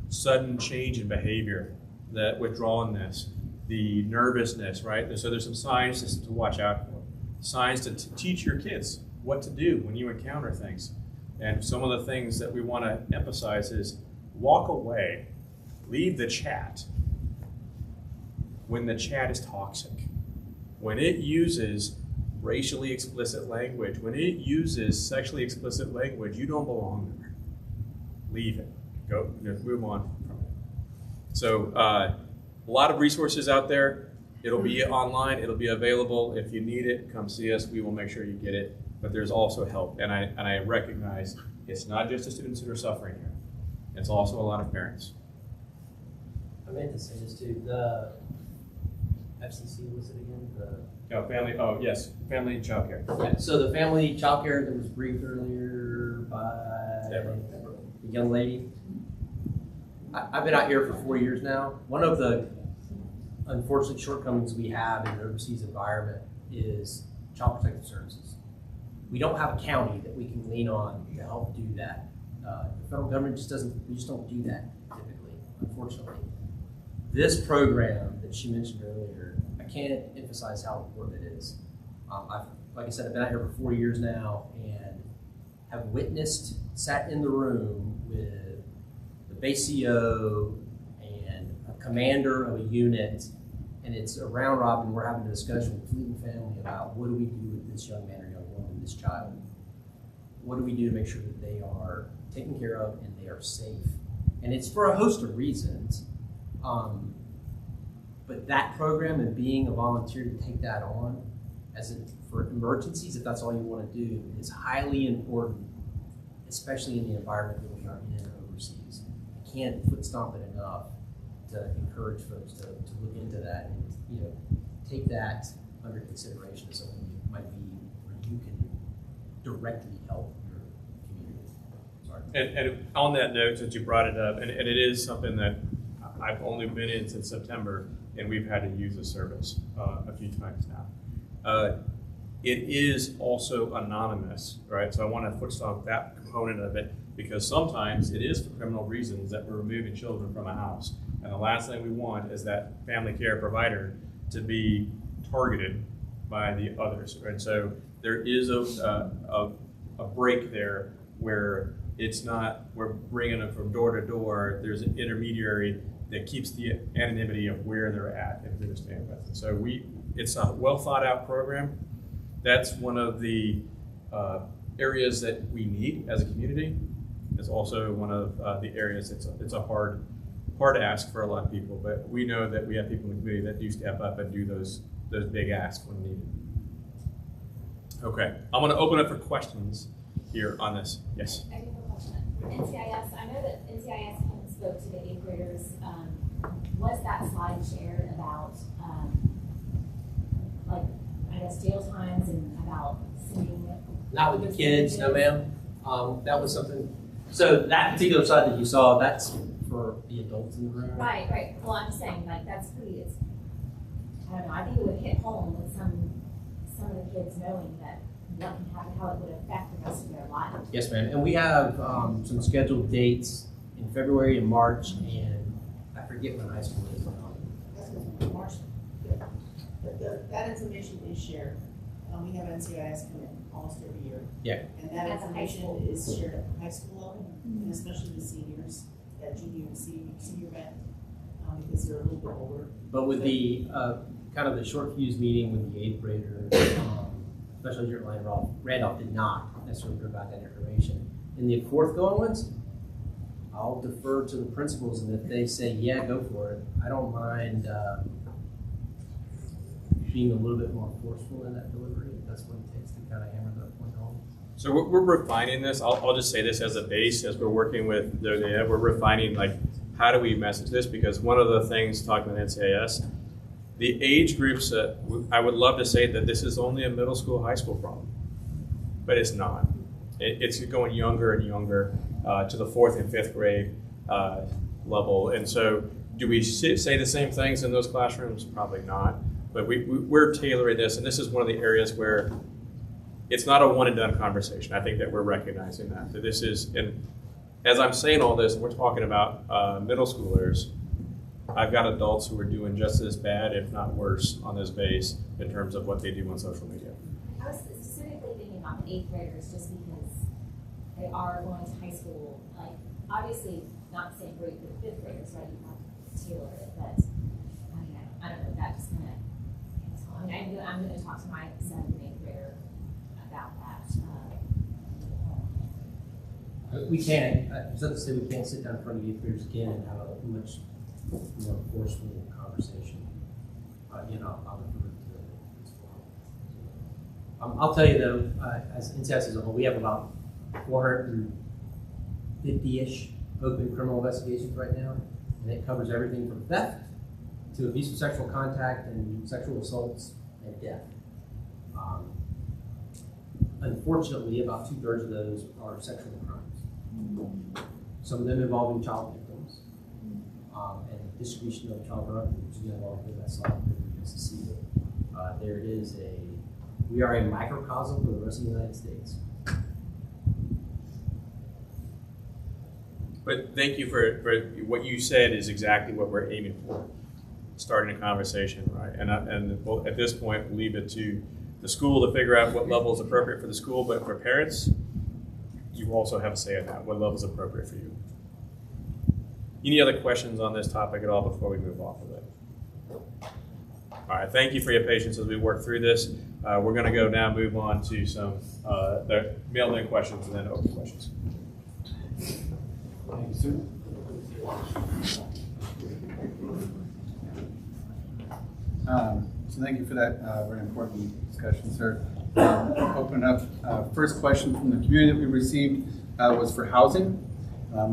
Speaker 2: sudden change in behavior, that withdrawalness, the nervousness, right? So there's some signs to watch out for. Signs to teach your kids what to do when you encounter things. And some of the things that we want to emphasize is walk away, leave the chat when the chat is toxic. When it uses racially explicit language, when it uses sexually explicit language, you don't belong there. Leave it. Go, move on from it. So a lot of resources out there. It'll be online. It'll be available. If you need it, come see us. We will make sure you get it. But there's also help. And I recognize it's not just the students that are suffering here. It's also a lot of parents.
Speaker 15: I meant to say this too. The FCC, was it again?
Speaker 2: Family and child care.
Speaker 15: Yeah, so the family child care that was briefed earlier by the young lady. I've been out here for 4 years now. One of the unfortunate shortcomings we have in an overseas environment is child protective services. We don't have a county that we can lean on to help do that. The federal government we just don't do that typically, unfortunately. This program that she mentioned earlier, I can't emphasize how important it is. Like I said, I've been out here for 4 years now and have sat in the room with the base CO and a commander of a unit, and it's a round robin. We're having a discussion with Fleeting family about what do we do with this young man or young woman, this child. What do we do to make sure that they are taken care of and they are safe? And it's for a host of reasons. But that program and being a volunteer to take that on for emergencies, if that's all you want to do, is highly important, especially in the environment that we are in overseas. I can't foot stomp it enough to encourage folks to look into that and take that under consideration as something that might be where you can directly help your community. Sorry.
Speaker 2: And on that note, since you brought it up, and it is something that I've only been in since September, and we've had to use the service a few times now. It is also anonymous, right? So I want to foot stomp that component of it, because sometimes it is for criminal reasons that we're removing children from a house. And the last thing we want is that family care provider to be targeted by the others, right? So there is a break there where it's not, we're bringing them from door to door. There's an intermediary that keeps the anonymity of where they're at and who to stand with. And so it's a well thought out program. That's one of the areas that we need as a community. It's also one of the areas it's a hard ask for a lot of people, but we know that we have people in the community that do step up and do those big asks when needed. Okay, I'm going to open up for questions here on this. Yes.
Speaker 16: I have a question. For NCIS, I know that NCIS kind of spoke to the 8th graders. Was that slide shared about, jail times and about sending?
Speaker 15: Not with the kids, no ma'am. That was something, so that particular slide that you saw, that's for the adults in the room.
Speaker 16: Right. Well, I'm just saying, that's pretty, I don't know, I think it would hit home with some of the kids knowing that what can happen, how it would affect the rest of their life.
Speaker 15: Yes, ma'am. And we have some scheduled dates in February and March, and I forget when high school is.
Speaker 4: March. That information is shared. We have NCIS come in almost every year.
Speaker 15: Yeah.
Speaker 4: And that information is shared at the high school level, and especially the seniors, that junior and senior band, because they're a little bit older.
Speaker 15: But with the kind of the short fuse meeting with the 8th grader, Special Agent Randolph did not necessarily provide that information. In the forthgoing ones, I'll defer to the principals, and if they say, yeah, go for it, I don't mind being a little bit more forceful in that delivery. That's what it takes to kind of hammer that point home.
Speaker 2: So we're refining this. I'll just say this as a base, as we're working with we're refining, how do we message this? Because one of the things, talking with NCIS, the age groups that I would love to say that this is only a middle school, high school problem, but it's not. It's going younger and younger to the 4th and 5th grade level. And so do we say the same things in those classrooms? Probably not. But we're tailoring this, and this is one of the areas where it's not a one and done conversation. I think that we're recognizing that this is, and as I'm saying all this, we're talking about middle schoolers. I've got adults who are doing just as bad, if not worse, on this base in terms of what they do on social media.
Speaker 16: I was specifically thinking about the 8th graders just because they are going to high school. Obviously, not the same grade for the 5th graders, right? You have to tailor it, but I don't know. That just kind of. I'm going to talk to my 7th and 8th grader about that.
Speaker 15: We can't. It's not to say we can't sit down in front of 8th graders again and have a much more forceful conversation. I'll defer to the principal. I'll tell you though, as NCIS as a whole, we have about 450-ish open criminal investigations right now, and it covers everything from theft to abusive sexual contact and sexual assaults and death. Unfortunately, about 2/3 of those are sexual crimes. Some of them involving child victims and distribution of child pornography, which is involved with that slide to see that we are a microcosm for the rest of the United States.
Speaker 2: But thank you for what you said is exactly what we're aiming for. Starting a conversation, right? And at this point, we'll leave it to the school to figure out what level is appropriate for the school, but for parents, you also have a say in that, what level is appropriate for you. Any other questions on this topic at all before we move off of it? All right, thank you for your patience as we work through this. We're going to go now move on to some the mailed-in questions and then open questions.
Speaker 1: Thank you, sir. So thank you for that very important discussion, sir. Open up. First question from the community that we received was for housing.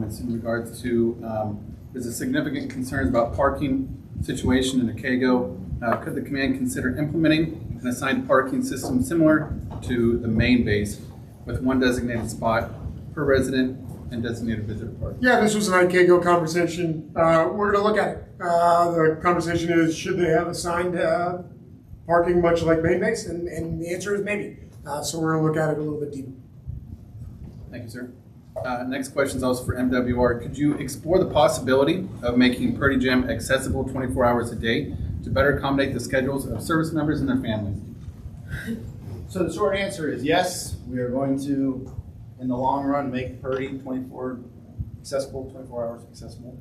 Speaker 1: It's in regards to there's a significant concerns about parking situation in Akego. Could the command consider implementing an assigned parking system similar to the main base with one designated spot per resident and designated visitor parking?
Speaker 3: Yeah, this was an IKGO conversation. We're going to look at it. The conversation is, should they have assigned parking much like main base? And the answer is maybe. So we're going to look at it a little bit deeper.
Speaker 1: Thank you, sir. Next question is also for MWR. Could you explore the possibility of making Purdy Gym accessible 24 hours a day to better accommodate the schedules of service members and their families?
Speaker 6: So the short answer is yes. We are going to, in the long run, make Purdy 24 hours accessible.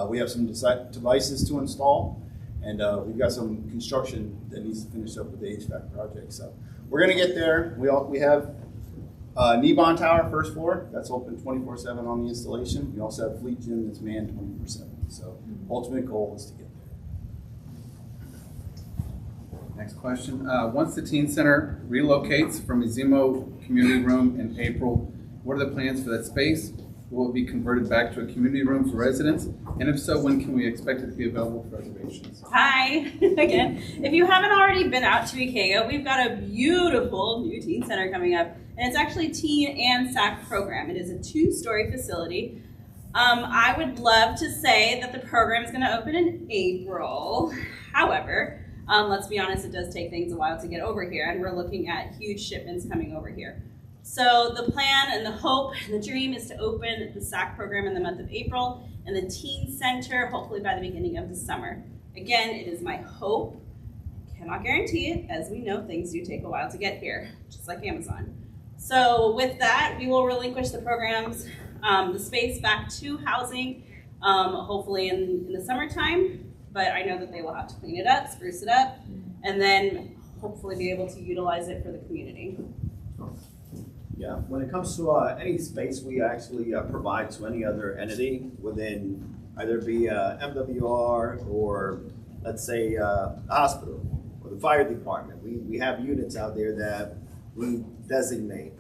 Speaker 6: We have some devices to install, and we've got some construction that needs to finish up with the HVAC project. So we're going to get there. We have Kneebon Tower, first floor, that's open 24/7 on the installation. We also have Fleet Gym that's manned 24/7. So ultimate goal is to get there.
Speaker 1: Next question. Once the teen center relocates from Izimo Community Room in April, what are the plans for that space? Will it be converted back to a community room for residents? And if so, when can we expect it to be available for reservations?
Speaker 8: Hi, again. If you haven't already been out to Akego, we've got a beautiful new teen center coming up. And it's actually a teen and SAC program. It is a 2-story facility. I would love to say that the program is going to open in April. However, let's be honest, it does take things a while to get over here, and we're looking at huge shipments coming over here. So the plan and the hope and the dream is to open the SAC program in the month of April and the teen center hopefully by the beginning of the summer. Again, it is my hope. Cannot guarantee it. As we know, things do take a while to get here, just like Amazon. So with that, we will relinquish the programs, the space back to housing, hopefully in the summertime. But I know that they will have to clean it up, spruce it up, and then hopefully be able to utilize it for the community.
Speaker 6: Yeah, when it comes to any space we actually provide to any other entity within either be MWR or let's say a hospital or the fire department, we have units out there that we designate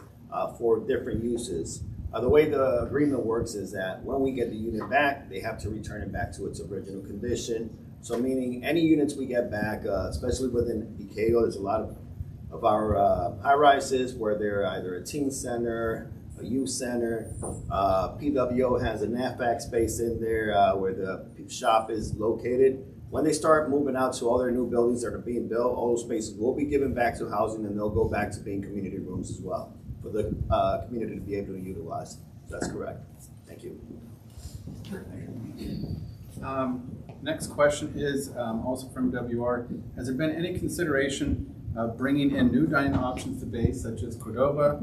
Speaker 6: for different uses. The way the agreement works is that when we get the unit back, they have to return it back to its original condition. So meaning any units we get back, especially within Akego, there's a lot of our high-rises where they're either a teen center, a youth center. PWO has a NAFAC space in there where the shop is located. When they start moving out to all their new buildings that are being built, all those spaces will be given back to housing, and they'll go back to being community rooms as well for the community to be able to utilize. That's correct. Thank you.
Speaker 1: Next question is also from WR. Has there been any consideration of bringing in new dining options to base, such as Cordova,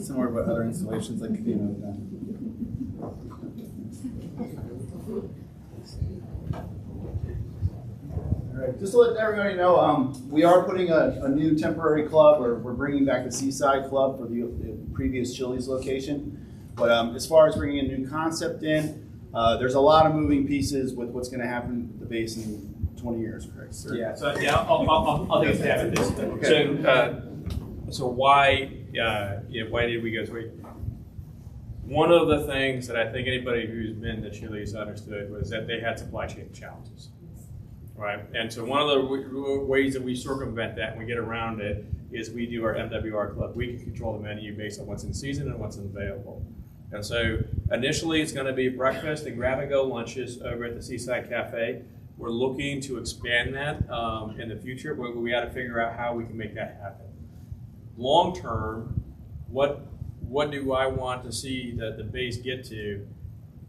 Speaker 1: similar to other installations like Cadena have done?
Speaker 6: All right, just to let everybody know, we are putting a new temporary club, or we're bringing back the Seaside Club for the previous Chili's location. But as far as bringing a new concept in, there's a lot of moving pieces with what's going to happen at the base in 20 years, correct, sir?
Speaker 2: Yeah, so I'll take a stab at this.
Speaker 6: Okay.
Speaker 2: So why did we go through? One of the things that I think anybody who's been to Chili's understood was that they had supply chain challenges, right? And so one of the ways that we circumvent that and we get around it is we do our MWR Club. We can control the menu based on what's in season and what's available. And so initially it's going to be breakfast and grab-and-go lunches over at the Seaside Cafe. We're looking to expand that in the future, but we got to figure out how we can make that happen. Long term, what do I want to see the base get to?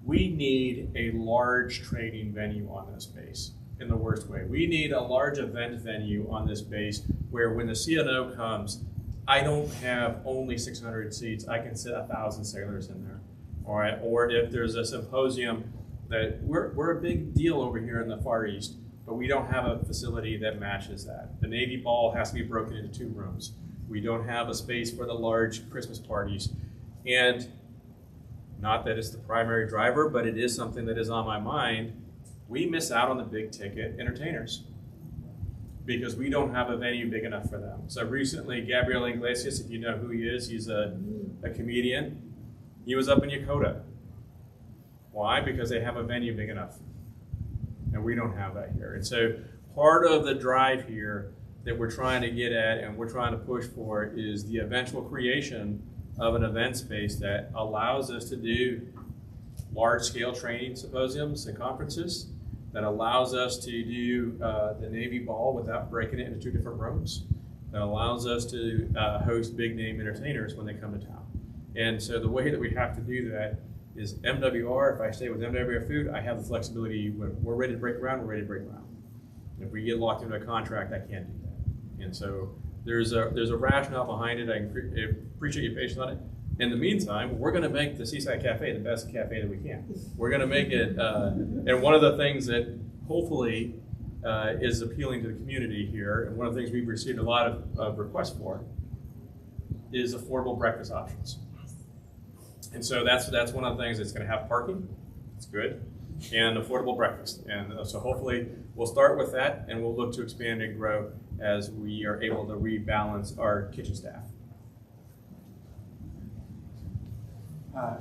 Speaker 2: We need a large training venue on this base. in the worst way. We need a large event venue on this base where when the CNO comes, I don't have only 600 seats, I can sit 1,000 sailors in there. All right, or if there's a symposium that we're a big deal over here in the Far East, but we don't have a facility that matches that. The Navy Ball has to be broken into 2 rooms. We don't have a space for the large Christmas parties. And not that it's the primary driver, but it is something that is on my mind. We miss out on the big ticket entertainers because we don't have a venue big enough for them. So recently, Gabriel Iglesias, if you know who he is, he's a comedian. He was up in Yokota. Why? Because they have a venue big enough. And we don't have that here. And so part of the drive here that we're trying to get at and we're trying to push for is the eventual creation of an event space that allows us to do large-scale training symposiums and conferences, that allows us to do the Navy Ball without breaking it into 2 different rooms, that allows us to host big-name entertainers when they come to town. And so the way that we have to do that is MWR. If I stay with MWR Food, I have the flexibility. When we're ready to break ground, we're ready to break ground. If we get locked into a contract, I can't do that. And so there's a rationale behind it. I appreciate your patience on it. In the meantime, we're going to make the Seaside Cafe the best cafe that we can. We're going to make it, and one of the things that hopefully is appealing to the community here, and one of the things we've received a lot of requests for, is affordable breakfast options. And so that's one of the things. It's going to have parking. It's good. And affordable breakfast. And so hopefully we'll start with that and we'll look to expand and grow as we are able to rebalance our kitchen staff.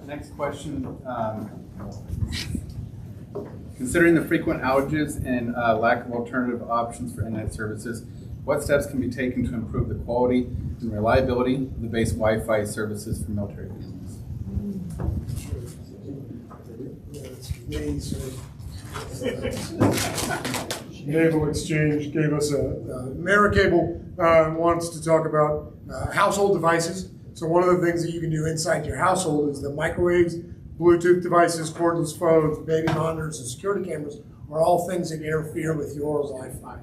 Speaker 1: Next question. Considering the frequent outages and lack of alternative options for internet services, what steps can be taken to improve the quality and reliability of the base Wi-Fi services for military families?
Speaker 3: Naval Exchange gave us AmeriCable wants to talk about household devices. So one of the things that you can do inside your household is the microwaves, Bluetooth devices, cordless phones, baby monitors, and security cameras are all things that interfere with your Wi-Fi,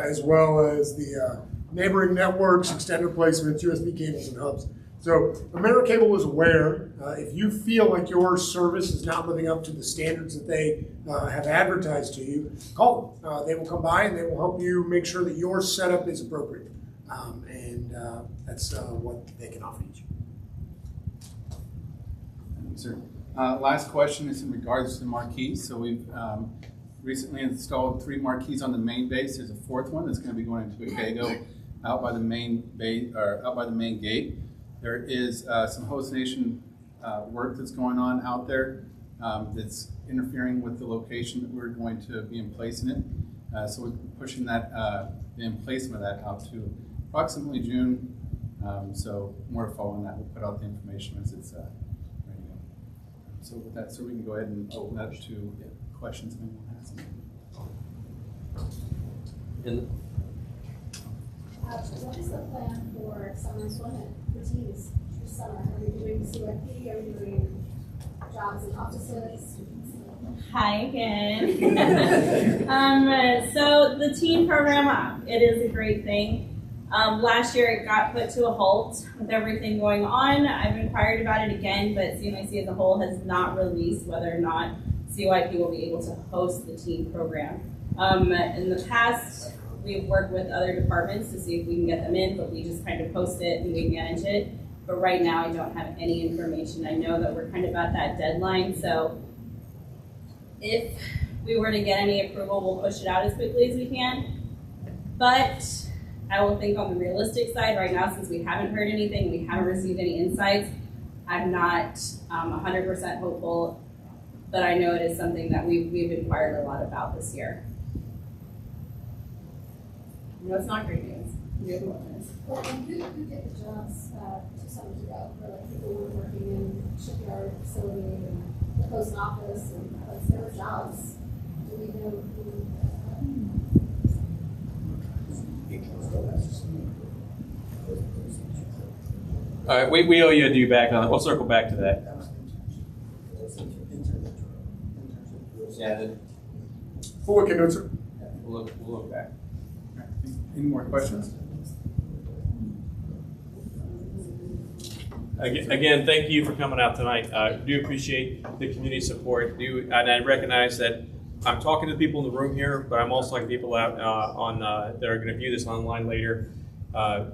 Speaker 3: as well as the neighboring networks, extender placements, USB cables, and hubs. So AmeriCable is aware if you feel like your service is not living up to the standards that they have advertised to you, call them. They will come by and they will help you make sure that your setup is appropriate. And that's what they can offer you.
Speaker 1: Sir. Last question is in regards to the marquees. So we've recently installed 3 marquees on the main base. There's a 4th one that's going to be going into Ikago out by the main base, or out by the main gate. There is some host nation work that's going on out there that's interfering with the location that we're going to be emplacing it. So we're pushing that the emplacement of that out to approximately June. So more to follow on that. We'll put out the information as it's ready to go. So with that, so we can go ahead and open that to questions if anyone has them.
Speaker 17: What is the plan for summer employment for teens this summer? Are we doing CYP? Are we doing jobs in offices?
Speaker 8: Hi again. So the teen program, it is a great thing. Last year it got put to a halt with everything going on. I've inquired about it again, but CMIC as a whole has not released whether or not CYP will be able to host the teen program. In the past, we've worked with other departments to see if we can get them in, but we just kind of post it and we manage it. But right now I don't have any information. I know that we're kind of at that deadline, so if we were to get any approval, we'll push it out as quickly as we can. But I will think on the realistic side right now, since we haven't heard anything, we haven't received any insights, I'm not 100% hopeful, but I know it is something that we've inquired a lot about this year. No, it's not great news. We have more news.
Speaker 17: Well, and who did the jobs 2 summers ago? Where like people were working in shipyard facility and the post office, and there were jobs. Do we know who?
Speaker 2: All right, we owe you a due back on it. We'll circle back to that.
Speaker 3: Full look into it.
Speaker 9: we'll look back.
Speaker 1: Any more questions?
Speaker 2: Again, thank you for coming out tonight. Do appreciate the community support. And I recognize that I'm talking to the people in the room here, but I'm also talking to people out that are going to view this online later.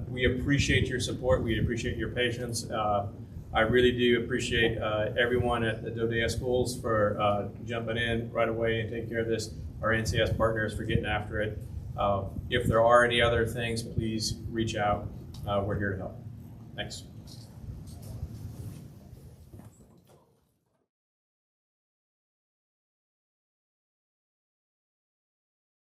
Speaker 2: We appreciate your support. We appreciate your patience. I really do appreciate everyone at the Dodea schools for jumping in right away and taking care of this. Our NCS partners for getting after it. If there are any other things, please reach out. We're here to help. Thanks.